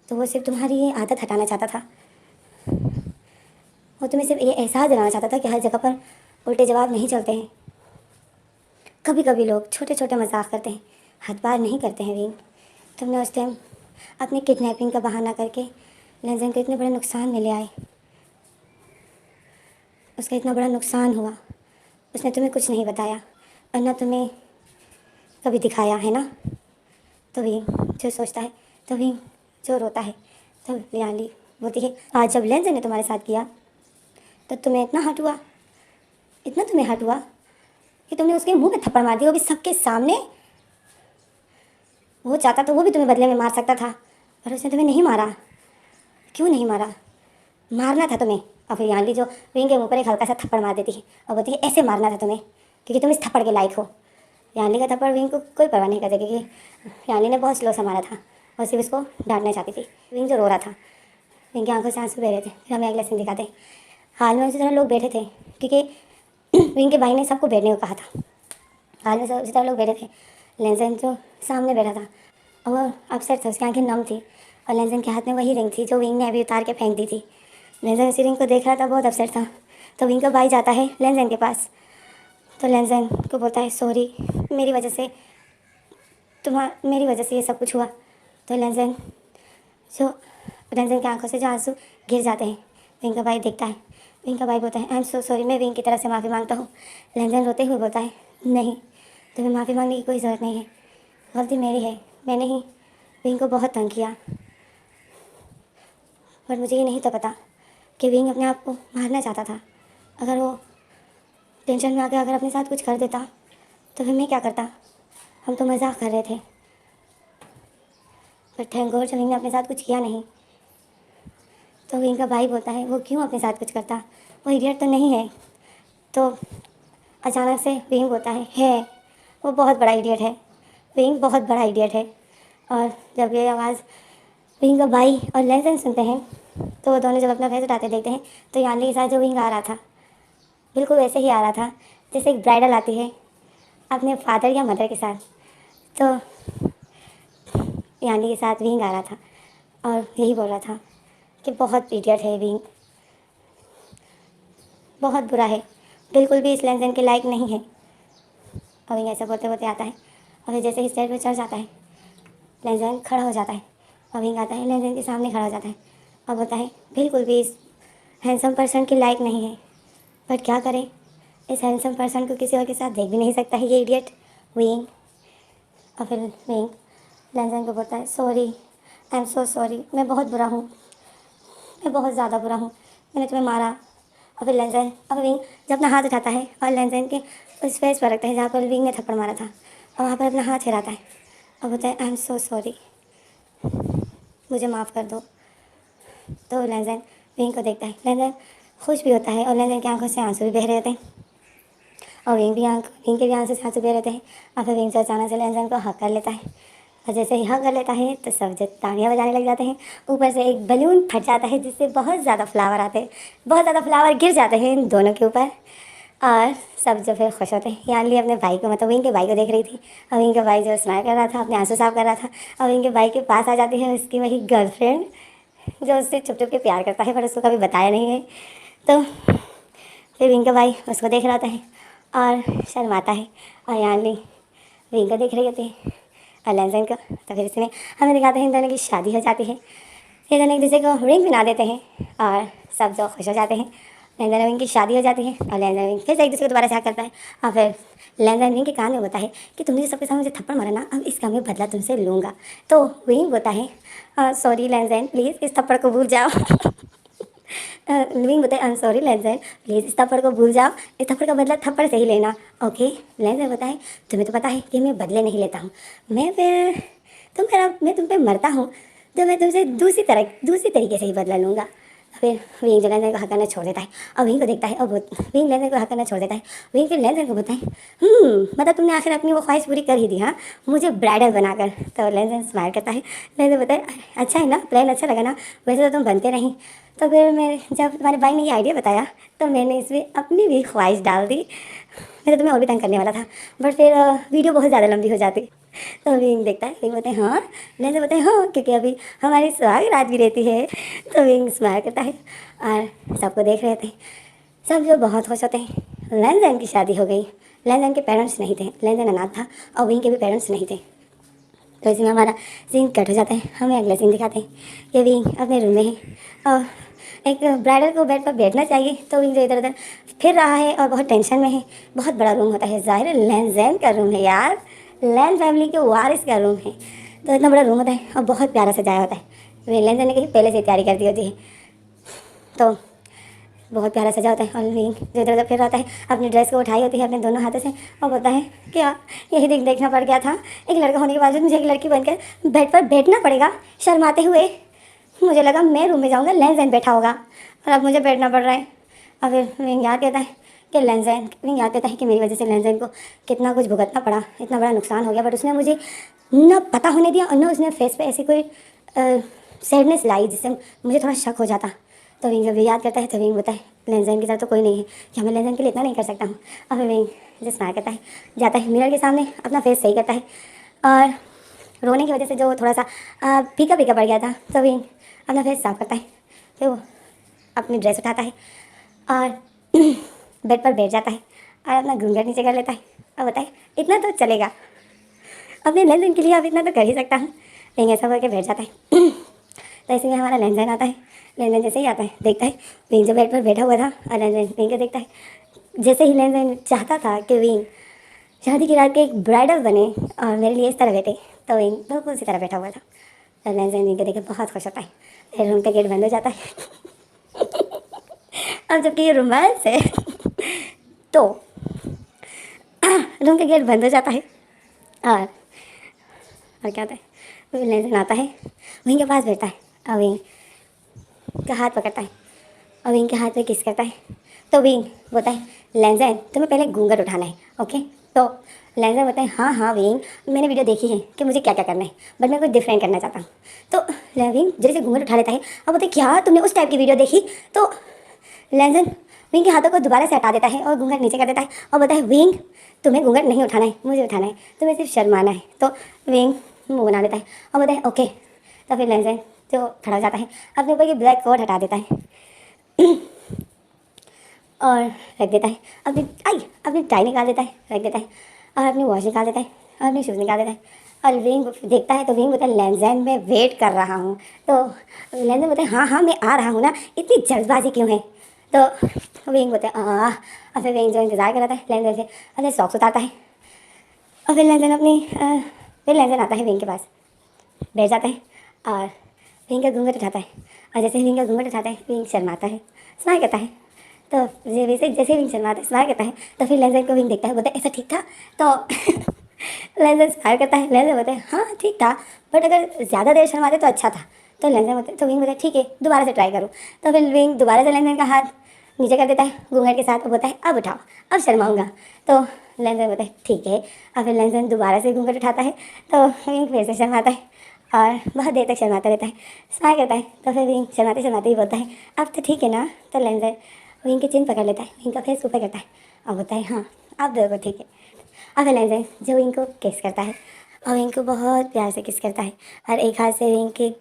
तो वो सिर्फ तुम्हारी ये आदत हटाना चाहता था। वो तुम्हें सिर्फ ये एहसास दिलाना चाहता था कि हर जगह पर उल्टे जवाब नहीं चलते हैं। कभी कभी लोग छोटे छोटे मजाक करते हैं, हद पार नहीं करते हैं विंग। तुमने उस टाइम अपनी किडनैपिंग का बहाना करके लेंजन को इतने बड़े नुकसान में ले आए। उसका इतना बड़ा नुकसान हुआ, उसने तुम्हें कुछ नहीं बताया और ना तुम्हें कभी दिखाया है ना। तो विंग जो सोचता है, तो विंग जो रोता है, तो लियाली बोलती है आज जब लेंजन ने तुम्हारे साथ किया तो तुम्हें इतना हर्ट हुआ, इतना तुम्हें हर्ट हुआ कि तुमने उसके मुंह में थप्पड़ मार दिया, वो भी सबके सामने। वो चाहता तो वो भी तुम्हें बदले में मार सकता था, पर उसने तुम्हें नहीं मारा। क्यों नहीं मारा? मारना था तुम्हें। और फिर यानी जो विंग के मुंह पर एक हल्का सा थप्पड़ मार देती है और बोलती है ऐसे मारना था तुम्हें, क्योंकि तुम इस थप्पड़ के लायक हो। यानी का थप्पड़ विंग को कोई परवाह नहीं करती, क्योंकि यानी ने बहुत स्लो से मारा था और सिर्फ उसको डांटना चाहती थी। विंग जो रो रहा था, विंग की आंखों से आंसू बह रहे थे। फिर हमें अगला सीन दिखाते हैं। हाल में उसी तरह लोग बैठे थे, क्योंकि विंग के भाई ने सबको बैठने को कहा था। हाल में उसी तरह लोग बैठे थे। लेंजन जो सामने बैठा था और वो अपसेट था, उसकी आंखें नम थी, और लेंजन के हाथ में वही रिंग थी जो विंग ने अभी उतार के फेंक दी थी। लेंजन उसी रिंग को देख रहा था, बहुत अपसेट था। तो विंग का भाई जाता है लेंजन के पास, तो लेंजन को बोलता है सॉरी, मेरी वजह से ये सब कुछ हुआ। तो लेंजन के आंखों से जो आंसू गिर जाते हैं, विंग का भाई देखता है। विंग का भाई बोलता है आई एम सो सॉरी, मैं विंग की तरफ से माफ़ी मांगता हूँ। लेंजन रोते हुए बोलता है नहीं, तुम्हें माफ़ी मांगने की कोई ज़रूरत नहीं है, गलती मेरी है, मैंने ही विंग को बहुत तंग किया। पर मुझे ये नहीं तो पता कि विंग अपने आप को मारना चाहता था। अगर वो टेंशन में आकर अगर अपने साथ कुछ कर देता तो फिर मैं क्या करता। हम तो मजाक कर रहे थे, पर थैंक गॉड जब विंग ने अपने साथ कुछ किया नहीं। तो विंग का भाई बोलता है वो क्यों अपने साथ कुछ करता, वो इडियट तो नहीं है। तो अचानक से विंग बोलता है वो बहुत बड़ा इडियट है, विंग बहुत बड़ा इडियट है। और जब ये आवाज़ विंग का भाई और लेंजन सुनते हैं, तो वो दोनों जब अपना फेस उठाते देखते हैं, तो यानी के साथ जो विंग आ रहा था बिल्कुल वैसे ही आ रहा था जैसे एक ब्राइडल आती है अपने फादर या मदर के साथ। तो यानी के साथ विंग आ रहा था और यही बोल रहा था कि बहुत इडियट है विंग, बहुत बुरा है, बिल्कुल भी इस लेंजन के लायक नहीं है। और विंग ऐसा बोलते बोलते आता है, और फिर जैसे ही स्टेज पर चढ़ जाता है, लेंजन खड़ा हो जाता है और विंग आता है, लेंजन के सामने खड़ा हो जाता है और बोलता है बिल्कुल भी इस हैंडसम पर्सन के लायक नहीं है, बट क्या करें, इस हैंडसम पर्सन को किसी और के साथ देख भी नहीं सकता है ये इडियट विंग। और फिर विंग लेंजन को बोलता है sorry, I am so sorry, मैं बहुत बुरा हूँ, मैं बहुत ज़्यादा बुरा हूँ, मैंने तुम्हें मारा। और फिर लेंजन अब विंग जब अपना हाथ उठाता है और लेंजन के उस फेस पर रखता है जहाँ पर विंग ने थप्पड़ मारा था, और वहाँ पर अपना हाथ हिलाता है और बोलता है आई एम सो सॉरी, मुझे माफ़ कर दो। तो लेंजन विंग को देखता है, लेंजन खुश भी होता है और लेंजन की आंखों से आंसू भी बह रहे होते हैं, और विंग के भी आंसू से आंसू बह रहते हैं। और फिर विंग से अचानक से लेंजन को हक कर लेता है, और जैसे ही हक कर लेता है तो सब जब तालियां बजाने लग जाते हैं। ऊपर से एक बलून फट जाता है जिससे बहुत ज़्यादा फ्लावर आते हैं, बहुत ज़्यादा फ्लावर गिर जाते हैं इन दोनों के ऊपर, और सब जो फिर खुश होते हैं। यानी अपने भाई को, मतलब विंग के भाई को देख रही थी, और विंग का भाई जो स्माइल कर रहा था, अपने आंसू साफ कर रहा था, और विंग के भाई के पास आ जाती है उसकी वही गर्लफ्रेंड जो उससे छुप छुप के प्यार करता है पर उसको कभी बताया नहीं है। तो फिर विंग का भाई उसको देख रहा होता है और शर्माता है, और यानी विंग को देख रही होती है और लेंजन को। तो फिर इसमें हमें दिखाते हैं इन दोनों की शादी हो जाती है, ये दोनों एक दूसरे को रिंग पहना देते हैं और सब जो खुश हो जाते हैं। लेंजन विंग की शादी हो जाती है और लेंजन विंग फिर से एक दूसरे को दोबारा से हक करता है, और फिर लैंजैन विंग के कान में होता है कि तुमने जो सबके सामने मुझे थप्पड़ मारा ना, अब इसका मैं बदला तुमसे लूँगा। तो विंग होता है सॉरी लैंजैन, प्लीज़ इस थप्पड़ को भूल जाओ। विंग बताए आई एम सॉरी लैंजैन, प्लीज़ इस थप्पड़ को भूल जाओ, इस थप्पड़ का बदला थप्पड़ से ही लेना। ओके। लैंजैन बताए तुम्हें तो पता है कि मैं बदले नहीं लेता हूँ, मैं तुम पे मरता हूँ तो मैं तुमसे दूसरी तरीके से ही बदला लूँगा। फिर विंग जो लैंजैन को हक करना छोड़ देता है और विंग को देखता है और विंग लैंजैन को हक करना छोड़ देता है। विंग फिर लैंजैन को बताए मतलब तुमने आखिर अपनी वो ख्वाहिश पूरी कर ही दी, हाँ, मुझे ब्राइडल बनाकर। तो लैंजैन स्माइल करता है। लैंजैन बताए अच्छा है ना, प्लान अच्छा लगा ना, वैसे तो तुम बनते नहीं। तो फिर मैं जब तुम्हारे भाई ने ये आइडिया बताया तो मैंने इसमें अपनी भी ख्वाहिश डाल दी। मैं तो तुम्हें और भी तंग करने वाला था, बट फिर वीडियो बहुत ज़्यादा लंबी हो जाती। तो विंग देखता है, विंग बोलते हैं हाँ, लैंजैन बोलते हैं हाँ, क्योंकि अभी हमारी सुहाग रात भी रहती है। तो विंग स्माइल करता है और सबको देख रहे थे। सब जो बहुत खुश होते हैं। लैंजैन की शादी हो गई। लैंजैन के पेरेंट्स नहीं थे, लैंजैन अनाथ था और विंग के भी पेरेंट्स नहीं थे। तो इसमें हमारा सीन कट हो जाता है। हमें अगला सीन दिखाते हैं कि विंग अपने रूम में है और एक ब्राइडल को बेड पर बैठना चाहिए तो विंग जो इधर उधर फिर रहा है और बहुत टेंशन में है। बहुत बड़ा रूम होता है, ज़ाहिर है लैंजैन का रूम है यार, लैन फैमिली के वारिस का रूम है। तो इतना बड़ा रूम होता है और बहुत प्यारा सजाया होता है। लैंजैन ने कहीं पहले से तैयारी कर दी होती है, तो बहुत प्यारा सजा होता है। और विंग जो इधर उधर फिर रहता है, अपनी ड्रेस को उठाई होती है अपने दोनों हाथों से और बोलता है क्या यही देखना पड़ गया था, एक लड़का होने के बावजूद मुझे एक लड़की बनकर बेड पर बैठना पड़ेगा। शर्माते हुए मुझे लगा मैं रूम में जाऊँगा, लैंजैन बैठा होगा और अब मुझे बैठना पड़ रहा है। और फिर विंग याद कहता है कि विंग याद कहता है कि मेरी वजह से लैंजैन को कितना कुछ भुगतना पड़ा, इतना बड़ा नुकसान हो गया, बट उसने मुझे न पता होने दिया और न उसने फेस पे ऐसी कोई सैडनेस लाई जिससे मुझे थोड़ा शक हो जाता। तो विंग जब याद करता है तो विंग बोलता है लैंजैन की तरह तो कोई नहीं है कि मैं लैंजैन के लिए इतना नहीं कर सकता हूँ। और फिर विंग जो स्माइल करता है, जाता है मिरर के सामने अपना फेस सही करता है और रोने की वजह से जो थोड़ा सा फीका फीका पड़ गया था, तो विंग अपना फेस साफ करता है। फिर वो अपनी ड्रेस उठाता है और बेड पर बैठ जाता है और अपना घूंघट नीचे कर लेता है और बताए इतना तो चलेगा, अपने लैंजैन के लिए अब इतना तो कर ही सकता हूँ। विंग ऐसा करके बैठ जाता है। तो इसी में हमारा लैंजैन आता है। लैंजैन जैसे ही आता है देखता है विंग जो बेड पर बैठा हुआ था और लैंजैन विंग को देखता है। जैसे ही लैंजैन चाहता था कि विंग शादी की रात के एक ब्राइडल बने और मेरे लिए इस तरह बैठे, तो विंग बिल्कुल उसी तरह बैठा हुआ था। तो लैंजैन विंग को देख के बहुत खुश होता है। फिर रूम का गेट बंद हो जाता है। अब जबकि ये रोमांस है तो रूम का गेट बंद हो जाता है और क्या होता है, लैंजैन आता है, विंग के पास बैठता है और विंग का हाथ पकड़ता है और विंग के हाथ में किस करता है। तो विंग बोलता है लैंजैन तुम्हें पहले घूंघट उठाना है, ओके। तो लैंजैन बोलता है हाँ हाँ विंग, मैंने वीडियो देखी है कि मुझे क्या क्या करना है, बट मैं कुछ डिफरेंट करना चाहता हूँ। तो विंग जल्दी से घूंघट उठा लेता है और बोलते क्या तुमने उस टाइप की वीडियो देखी। तो लैंजैन विंग के हाथों को दोबारा से हटा देता है और घूंघट नीचे कर देता है और बोलता है विंग तुम्हें घूंघट नहीं उठाना है, मुझे उठाना है, तुम्हें सिर्फ शर्माना है। तो विंग मुँह बना लेता है और बोलता है ओके। तो फिर लैंजैन जो खड़ा हो जाता है, अपने ऊपर की ब्लैक कोट हटा देता है और रख देता है, अपनी टाई निकाल देता है, रख देता है और अपनी वॉच निकाल देता है और अपने शूज़ निकाल देता है। और विंग देखता है तो विंग बोलता है लैंजैन मैं वेट कर रहा हूँ। तो लैंजैन बोलता है हाँ हाँ मैं आ रहा हूँ ना, इतनी जल्दबाजी क्यों है। तो विंग बोलता है और फिर विंग जो इंतज़ार कर रहा था लैंजैन से अपने सॉक्स उतारता है और फिर लैंजैन आता है विंग के पास, बैठ जाता है और विंग का घूंघट उठाता है। और जैसे ही विंग का घूंघट उठाता है विंग शर्माता है, स्माइल करता है। तो जैसे विंग शर्माता है, स्माइल करता है, तो फिर लैंजैन को विंग देखता है, बोलता है ऐसा ठीक था। तो लैंजैन स्माइल करता है, लैंजैन बोलते हैं हाँ ठीक था, बट अगर ज़्यादा देर शर्माते तो अच्छा था। तो लैंजैन बोलते तो विंग बोलता है ठीक है दोबारा से ट्राई करूँ। तो फिर विंग दोबारा से लैंजैन का हाथ नीचे कर देता है घूंघट के साथ और बोलता है अब उठाओ, अब शर्माऊँगा। तो लैंजैन बोलता है ठीक है। और फिर लैंजैन दोबारा से घूंघट उठाता है तो विंग फिर से शर्माता है और बहुत देर तक शर्माता रहता है, स्माइल करता है। तो फिर विंग शर्माते शर्माते ही बोलता है अब तो ठीक है ना। तो लैंजैन विंग की चिन पकड़ लेता है, विंग का फेस ऊपर करता है और बोलता है हाँ अब देखो ठीक है। और फिर लैंजैन जो विंग को किस करता है और विंग को बहुत प्यार से किस करता है और एक हाथ से विंग के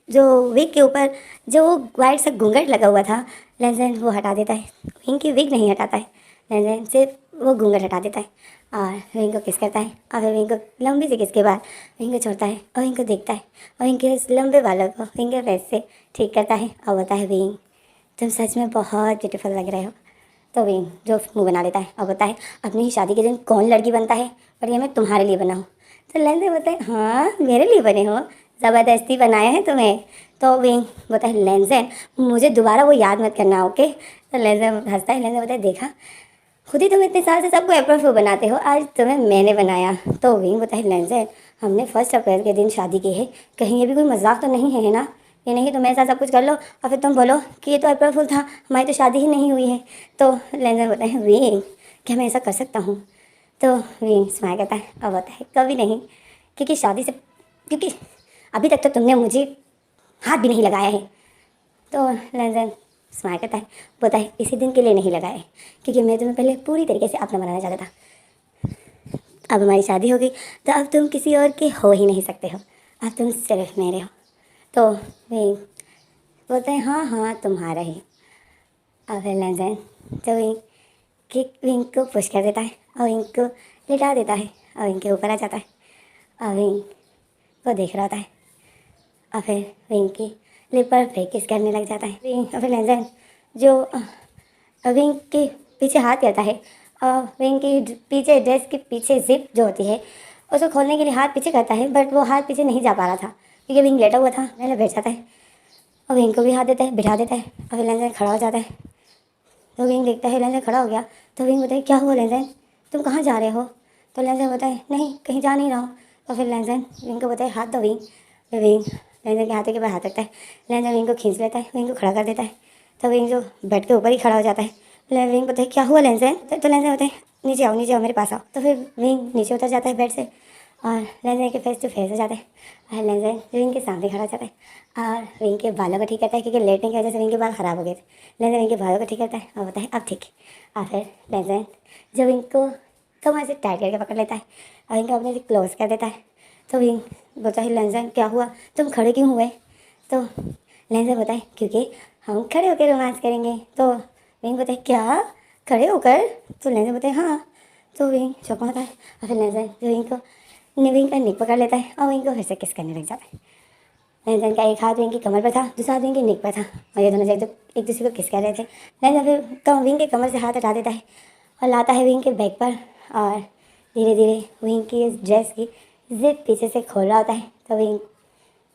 जो विग के ऊपर जो वाइट सा घूंघट लगा हुआ था लैंजैन वो हटा देता है। विंग की विग नहीं हटाता है, लैंजैन सिर्फ वो घूंघट हटा देता है और विंग को किस करता है। और फिर विंग को लंबी से किस के बाद विंग को छोड़ता है और विंग को देखता है और विंग के उस लंबे बालों को विंग के फेस से ठीक करता है और बोलता है विंग तुम सच में बहुत ब्यूटीफुल लग रहे हो। तो विंग जो मुँह बना लेता है और बोलता है अपनी ही शादी के दिन कौन लड़की बनता है, पर ये मैं तुम्हारे लिए बना हूँ। तो लेंजन बोलता है हाँ मेरे लिए बने हो, ज़बरदस्ती बनाया है तुम्हें। तो विंग बोलता है लेंजन मुझे दोबारा वो याद मत करना, ओके। तो लेंजन हंसता है, लेंजन बोलता है देखा खुद ही तुम इतने साल से सबको अप्रैल फूल बनाते हो, आज तुम्हें मैंने बनाया। तो विंग बोलता है लेंजन हमने 1 अप्रैल के दिन शादी की है, कहीं ये भी कोई मजाक तो नहीं है ना, ये नहीं तुम ऐसा सब कुछ कर लो और फिर तुम बोलो कि ये तो अप्रैल फूल था, हमारी तो शादी ही नहीं हुई है। तो लेंजन बोलता है विंग क्या मैं ऐसा कर सकता हूँ। तो विंग स्माइल करता है और बोलता है कभी नहीं, क्योंकि अभी तक तो तुमने मुझे हाथ भी नहीं लगाया है। तो लेंजन स्माइल करता है, बोलता है इसी दिन के लिए नहीं लगाया है, क्योंकि मैं तुम्हें पहले पूरी तरीके से अपना बनाना चाहता था। अब हमारी शादी हो गई तो अब तुम किसी और के हो ही नहीं सकते हो, अब तुम सिर्फ मेरे हो। तो विंग बोलते हैं हाँ हाँ तुम्हारा ही। और फिर लेंजन तो विंग को पुश कर देता है और विंग को लिटा देता है और विंग के ऊपर आ जाता है और विंग को देख रहा होता है और फिर विंग की लिप पर फिर किस करने लग जाता है। विंग और फिर लेंजन जो विंग के पीछे हाथ करता है और विंग की पीछे ड्रेस के पीछे जिप जो होती है उसको खोलने के लिए हाथ पीछे करता है, बट वो हाथ पीछे नहीं जा पा रहा था क्योंकि विंग लेटा हुआ था। पहले बैठ जाता है और विंग को भी हाथ देता है, बिठा देता है और फिर लेंजन खड़ा हो जाता है। तो विंग देखता है लेंजन खड़ा हो गया। तो विंग बोलता है क्या हुआ लेंजन, तुम कहाँ जा रहे हो। तो लेंजन बोलता है नहीं कहीं जा नहीं रहा हूँ। तो फिर लेंजन विंग को बोलता है हाथ दो विंग। तो विंग लेंजन के हाथों के ऊपर हाथ रखता है, लेंजन विंग को खींच लेता है, विंग को खड़ा कर देता है। तो विंग जो बेड के ऊपर ही खड़ा हो जाता है। विंग बोलता है क्या हुआ लेंजन। तो लेंजन बोलता है नीचे आओ मेरे पास आओ। तो फिर विंग नीचे उतर जाता है बेड से और लेंजन के फेस टू फेस हो जाता है और लेंजन विंग के सामने खड़ा हो जाता है और विंग के बालों को ठीक करता है, क्योंकि लेटने की वजह से विंग के बाल ख़राब हो गए थे। लेंजन विंग के बालों को ठीक करता है और बोलता है अब ठीक है। और फिर लेंजन जब विंग को कमर से टाइट करके पकड़ लेता है और विंग को अपने से क्लोज कर देता है। तो विंग बोलता है लेंजन क्या हुआ, तुम खड़े क्यों हुए। तो लेंजन बोलता है क्योंकि हम खड़े होकर रोमांस करेंगे। तो विंग बोलता है क्या खड़े होकर। तो लेंजन बोलता है हाँ। तो विंग चौंक होता है और फिर लेंजन जो विंग को विंग का नेक पकड़ लेता है और विंग को फिर से किस करने लग जाता है। लेंजन का एक हाथ विंग की कमर पर था, दूसरा हाथ विंग की नेक पर था और ये दोनों एक दूसरे को किस कर रहे थे। लेंजन फिर विंग के कमर से हाथ हटा देता है और लाता है विंग के बैक पर और धीरे धीरे विंग की ड्रेस की जिप पीछे से खोल रहा होता है। तो विंग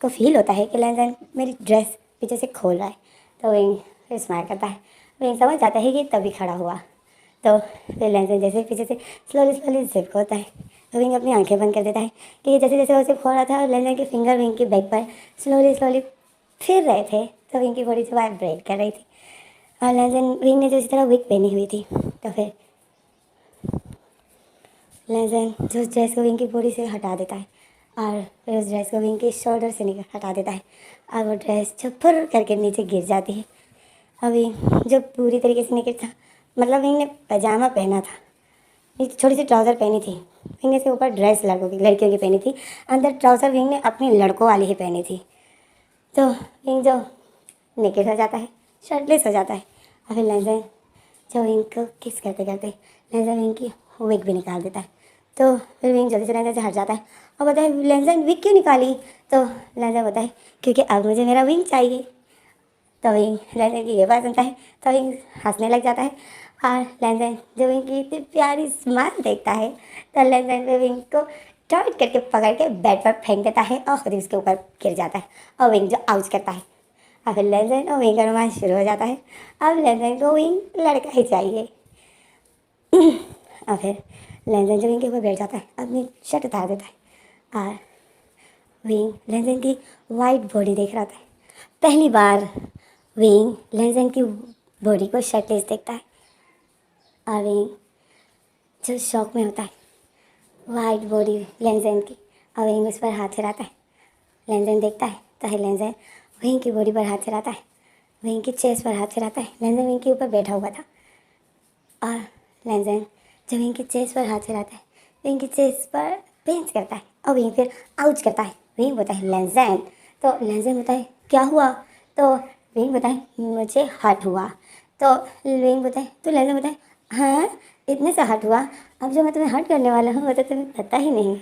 को फील होता है कि लेंजन मेरी ड्रेस पीछे से खोल रहा है। तो विंग फिर स्माइल करता है, विंग समझ जाता है कि तभी खड़ा हुआ। तो फिर लेंजन जैसे पीछे से स्लोली जिप होता है तो विंग अपनी आंखें बंद कर देता है कि जैसे जैसे वो जिप हो रहा था और लेंजन के फिंगर विंग की बैक पर स्लोली फिर रहे थे। तो विंग की बॉडी से वाइब्रेट कर रही थी और लेंजन विंग ने जो इस तरह विग पहनी हुई थी। तो फिर लेंजन जो ड्रेस को विंग की बॉडी से हटा देता है और फिर उस ड्रेस को विंग के शोल्डर से हटा देता है और वो ड्रेस छुपर करके नीचे गिर जाती है। अभी जो पूरी तरीके से निकल था, मतलब विंग ने पैजामा पहना था, एक छोटी सी ट्राउज़र पहनी थी। विंग ने इसके ऊपर ड्रेस लड़कियों की पहनी थी, अंदर ट्राउज़र विंग ने अपने लड़कों वाली ही पहनी थी। तो विंग जो नेकेड हो जाता है, शर्टलेस हो जाता है और फिर लेंजन जो विंग को किस करते करते लेंजन विंग की विग भी निकाल देता है। तो फिर विंग जल्दी से लेंजन से हट जाता है और बताए लेंजन विग क्यों निकाली। तो लेंजन बताए क्योंकि अब मुझे मेरा विंग चाहिए। तो विंग लेंजन की ये बात सुनता है तो विंग हंसने लग जाता है और लेंजन जो विंग की इतनी प्यारी स्माइल देखता है तो लेंजन विंग को टाइट करके पकड़ के बेड पर फेंक देता है और खुद ही उसके ऊपर गिर जाता है और विंग जो आउच करता है और फिर लेंजन और विंग का रोमांस शुरू हो जाता है। अब लेंजन को विंग लड़का ही चाहिए और फिर लेंजन जो विंग के ऊपर बैठ जाता है अपनी शर्ट उतार देता है और विंग लेंजन की वाइट बॉडी देख रहा था। पहली बार विंग लेंजन की बॉडी को शर्टलेस देखता है और विंग जो शौक में होता है वाइट बॉडी लेंजन की और विंग उस पर हाथ फिराता है। लेंजन देखता है तो है लेंजन विंग की बॉडी पर हाथ फिराता है, विंग की चेस्ट पर हाथ फिराता है। लेंजन विंग के ऊपर बैठा हुआ था और लेंजन जब विंग की चेस्ट पर हाथ फिराता है विंग की चेस्ट पर पेंच करता है और विंग फिर आउच करता है। विंग बोलता है लेंजन। तो लेंजन बोलता है क्या हुआ। तो विंग बोलता है मुझे हर्ट हुआ। तो विंग बोलता है तो लेंजन बोलता है हाँ इतने से हर्ट हुआ, अब जो मैं तुम्हें हर्ट करने वाला हूँ वो तो तुम्हें पता ही नहीं।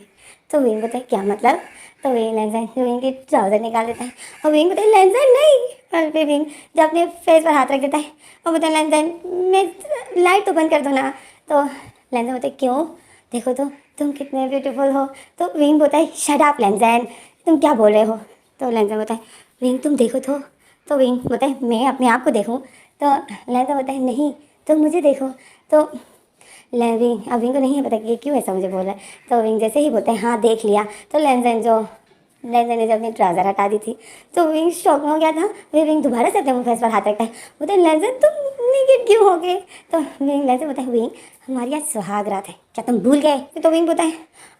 तो विंग बोलता है क्या मतलब। तो विंग लैंसन विंग की ट्राउज़र निकाल देता है और विंग बोलता है लैंसन नहीं। और फिर विंग जब अपने फेस पर हाथ रख देता है और बोलता है लैंसन मैं लाइट तो बंद कर दो ना। तो लैंसन बोलता है क्यों, देखो तो तुम कितने ब्यूटीफुल हो। तो विंग बोलता है शट अप लैंसन, तुम क्या बोल रहे हो। तो लैंसन बोलता है विंग तुम देखो तो विंग बोलता है मैं अपने आप को देखूं। तो लैंसन बोलता है नहीं तुम मुझे देखो। तो विंग अब विंग को नहीं है पता कि ये क्यों ऐसा मुझे बोल रहा है। तो विंग जैसे ही बोलता है हाँ देख लिया, तो लैंसन ने जब अपनी ट्राउज़र हटा दी थी तो विंग शॉक में हो गया था। फिर विंग दोबारा से अपने मुँह फेस पर हाथ रखता है, बोलते हैं लैंसन तुम नेकेड क्यों हो गए। तो विंग लैंसन बोलता है विंग हमारी आज सुहाग रात है, क्या तुम भूल गए। तो विंग बोलता है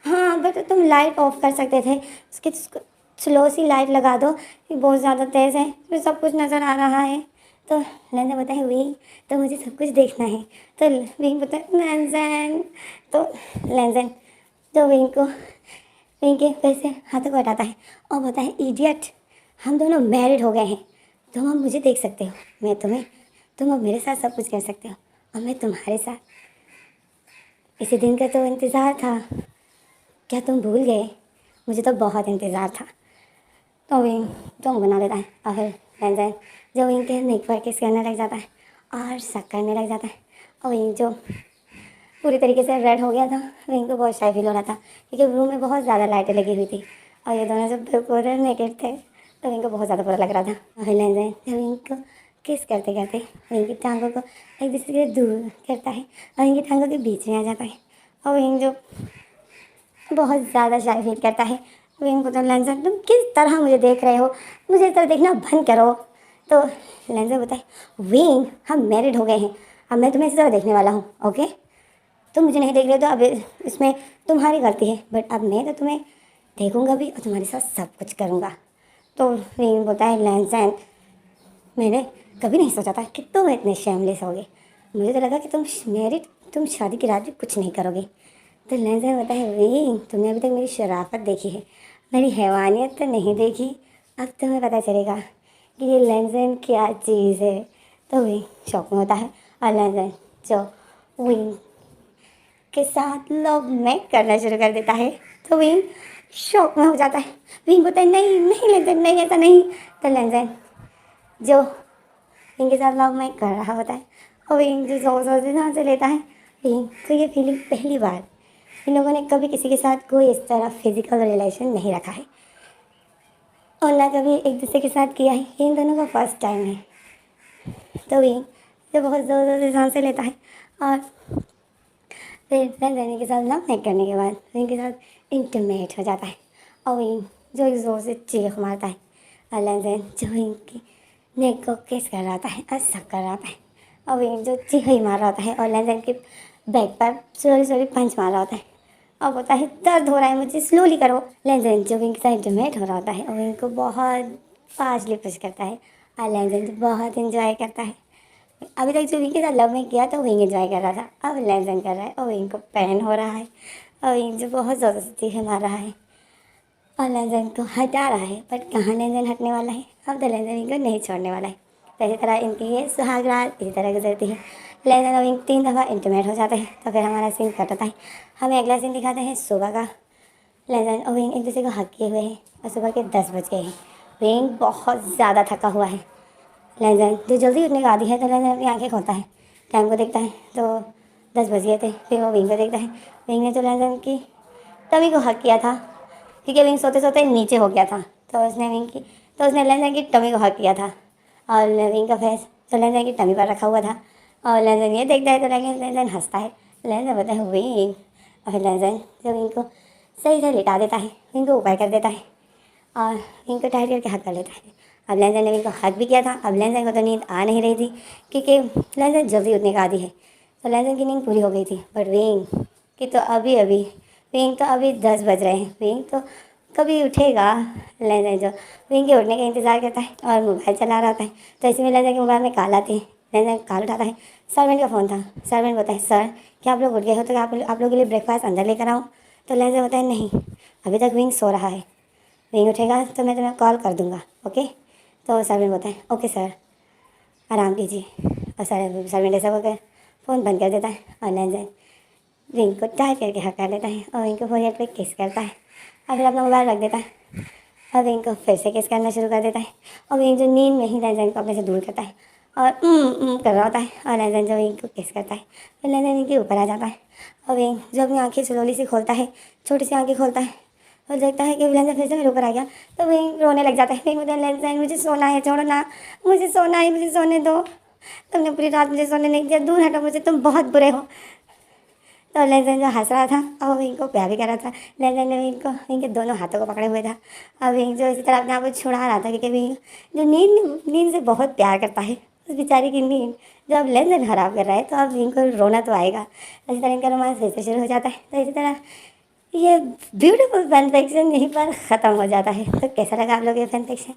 हाँ बट तुम लाइट ऑफ कर सकते थे, उसकी स्लो सी लाइट लगा दो, ये बहुत ज़्यादा तेज़ है, फिर सब कुछ नज़र आ रहा है। तो लैंसन बोलता है विंग तो मुझे सब कुछ देखना है। तो विंग बोलता है लैंसन। तो लैंसन तो विंग के पैसे हाथों को हटाता है और बोलता है इडियट हम दोनों मैरिड हो गए हैं, तुम अब मुझे देख सकते हो, मैं तुम्हें, तुम अब मेरे साथ सब कुछ कर सकते हो और मैं तुम्हारे साथ। इसी दिन का तो इंतज़ार था, क्या तुम भूल गए, मुझे तो बहुत इंतज़ार था। तो विंग तो बना देता है और फिर लैंसन जो विंग के नेक पर किस करने लग जाता है और शक करने लग जाता है। और विंग जो पूरी तरीके से रेड हो गया था, विंग को बहुत शाय फील हो रहा था क्योंकि रूम में बहुत ज़्यादा लाइटें लगी हुई थी और ये दोनों जब बिल्कुल नेकेड थे तो विंग को बहुत ज़्यादा बुरा लग रहा था। और फिर लैंसन जब विंग को किस करते करते विंग की टांगों को एक दूसरे से दूर करता है और विंग की टांगों के बीच में आ जाता है और विंग जो बहुत ज़्यादा शाय फील करता है। विंग को तो लैंसन तुम किस तरह मुझे देख रहे हो, मुझे इस तरह देखना बंद करो। तो लैंसन बोलता है विंग हम मैरिड हो गए हैं, अब मैं तुम्हें इस तरह देखने वाला हूँ ओके। तुम मुझे नहीं देख रहे हो तो अब इसमें तुम्हारी गलती है, बट अब मैं तो तुम्हें देखूंगा भी और तुम्हारे साथ सब कुछ करूँगा। तो विंग बोलता है लैंसन मैंने कभी नहीं सोचा था कि तुम इतने शेमलेस होगे, मुझे तो लगा कि तुम शादी की रात भी कुछ नहीं करोगे। तो लैंसन बोलता है विंग तुमने अभी तक मेरी शराफत देखी है, मेरी हैवानियत तो नहीं देखी, अब तुम्हें पता चलेगा कि ये लैंसन क्या चीज़ है। तो विंग शौक में होता है और लैंसन जो विंग के साथ लव में करना शुरू कर देता है। तो विंग शौक में हो जाता है, विंग बोलता है नहीं नहीं लैंसन नहीं ऐसा नहीं। तो लैंसन जो विंग के साथ लव में कर रहा होता है और विंग जो जोर जोर से सांसें लेता है। विंग को ये फीलिंग पहली बार, इन लोगों ने कभी किसी के साथ कोई इस तरह फिजिकल रिलेशन नहीं रखा है और ना कभी एक दूसरे के साथ किया है, इन दोनों का फर्स्ट टाइम है। तो विंग जो बहुत ज़ोर ज़ोर से सांसें लेता है और फिर लैंसन के साथ लव नहीं करने के बाद विंग के साथ इंटीमेट हो जाता है और विंग जो एक ज़ोर से चीख मारता है और लैंसन जो विंग की नेक को किस कर रहा है और सक कर रहा है और विंग जो चीख ही मार रहा होता है और लैंसन के बैक पर स्लोली स्लोली पंच मार रहा होता है और बोलता है दर्द हो रहा है मुझे स्लोली करो। लैंसन जो विंग के साथ इंटीमेट हो रहा होता है और विंग को बहुत फास्टली पुश करता है और लैंसन बहुत इंजॉय करता है। अभी तक जो विंग के साथ लव में किया तो विंग एंजॉय कर रहा था, अब लैंसन कर रहा है और विंग को पेन हो रहा है और विंग जो बहुत ज़्यादा से चीखें मार रहा है और लैंसन को हटा रहा है, बट कहाँ लैंसन हटने वाला है, अब तो लैंसन विंग को नहीं छोड़ने वाला है। तो इसी तरह इनकी ये सुहाग रात इसी तरह गुजरती है। लैंसन और विंग 3 दफ़ा इंटीमेट हो जाते हैं तो फिर हमारा सीन कट होता है। हमें अगला सीन दिखाते हैं सुबह का। लैंसन और विंग एक दूसरे को हक किए हुए हैं और सुबह के 10 बज गए हैं। विंग बहुत ज़्यादा थका हुआ है। लैंसन जो जल्दी उठने का आदी है तो लैंसन अपनी आंखें खोलता है, टाइम को देखता है तो 10 बज गए थे। फिर वो विंग को देखता है, विंग ने तो लैंसन की टमी को हक किया था क्योंकि विंग सोते सोते नीचे हो गया था तो उसने लैंसन की टमी को हक किया था और विंग का फेस तो लैंसन की टमी पर रखा हुआ था और लैंसन ये देखता है तो लैंसन हंसता है। लैंसन बोलता है विंग और फिर लैंसन जो विंग को सही से लिटा देता है, विंग को ऊपर कर देता है और विंग को टाइट करके हक कर लेता है। अब लैंसन ने विंग को हक भी किया था। अब लैंसन को तो नींद आ नहीं रही थी क्योंकि लैंसन जल्दी उठने का आदी है तो लैंसन की नींद पूरी हो गई थी, बट विंग की तो विंग तो अभी 10 बज रहे हैं, विंग तो कभी उठेगा। लैंसन जो विंग के उठने का इंतज़ार करता है और मोबाइल चला रहा होता है तो इसी में लैंसन के मोबाइल में कॉल आती है। लैंसन कॉल उठाता है, सर्वेंट का फ़ोन था। सर्वेंट बोलता है सर क्या आप लोग उठ गए हो तो क्या आप लोगों के लिए ब्रेकफास्ट अंदर लेकर आऊँ। तो लैंसन बोलता है नहीं अभी तक विंग सो रहा है, विंग उठेगा तो मैं तुम्हें कॉल कर दूँगा ओके। तो सर्वेंट बोलता है ओके सर आराम कीजिए और सर्वेंट ऐसा बोलकर फ़ोन बंद कर देता है और लैंसन विंग को टाइट करके हक कर लेता है और विंग को फोrehead पे किस करता है और फिर अपना मोबाइल रख देता है और विंग को फिर से किस करना शुरू कर देता है और विंग जो नींद में ही लैन को अपने से दूर करता है और कर रहा होता है और लैन जो विंग को किस करता है फिर लैन विंग के ऊपर आ जाता है और विंग जो अपनी आँखें स्लोली से खोलता है, छोटी सी आँखें खोलता है और देखता है कि लैन फिर से मेरे ऊपर आ गया तो विंग रोने लग जाता है। विंग बोलता है लैन मुझे सोना है, छोड़ो ना, मुझे सोना है, मुझे सोने दो, तुमने पूरी रात मुझे सोने नहीं दिया, दूर हटो मुझे, तुम बहुत बुरे हो। तो लेजेंड जो हंस रहा था और विंग को प्यार भी कर रहा था। लेजेंड ने विंग के दोनों हाथों को पकड़े हुए था और विंग जो इसी तरह अपने आप को छुड़ा रहा था क्योंकि विंग जो नींद से बहुत प्यार करता है, उस बेचारी की नींद जो अब लेजेंड खराब कर रहा है, तो अब विंग को रोना तो आएगा। इसी तरह इनका रोमांस फिर से शुरू हो जाता है। तो इसी तरह ये ब्यूटीफुल फैन फिक्शन यहीं पर ख़त्म हो जाता है। तो कैसा लगा आप लोग ये फैन फिक्शन?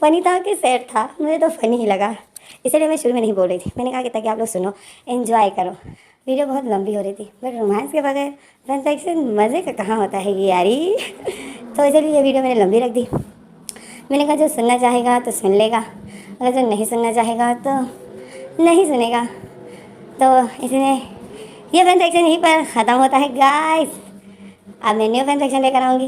फ़नी था कि सैड था? मुझे तो फ़नी ही लगा, इसलिए मैं शुरू में नहीं बोल रही थी। मैंने कहा कि ताकि आप लोग सुनो, एंजॉय करो। वीडियो बहुत लंबी हो रही थी बट रोमांस के बगैर फैन फिक्शन मज़े का कहाँ होता है ये यारी। तो इसलिए ये वीडियो मैंने लंबी रख दी। मैंने कहा जो सुनना चाहेगा तो सुन लेगा, अगर जो नहीं सुनना चाहेगा तो नहीं सुनेगा। तो इसलिए ये फैन फिक्शन यहीं पर ख़त्म होता है गाइस। अब मैं न्यू फैन फिक्शन लेकर आऊँगी।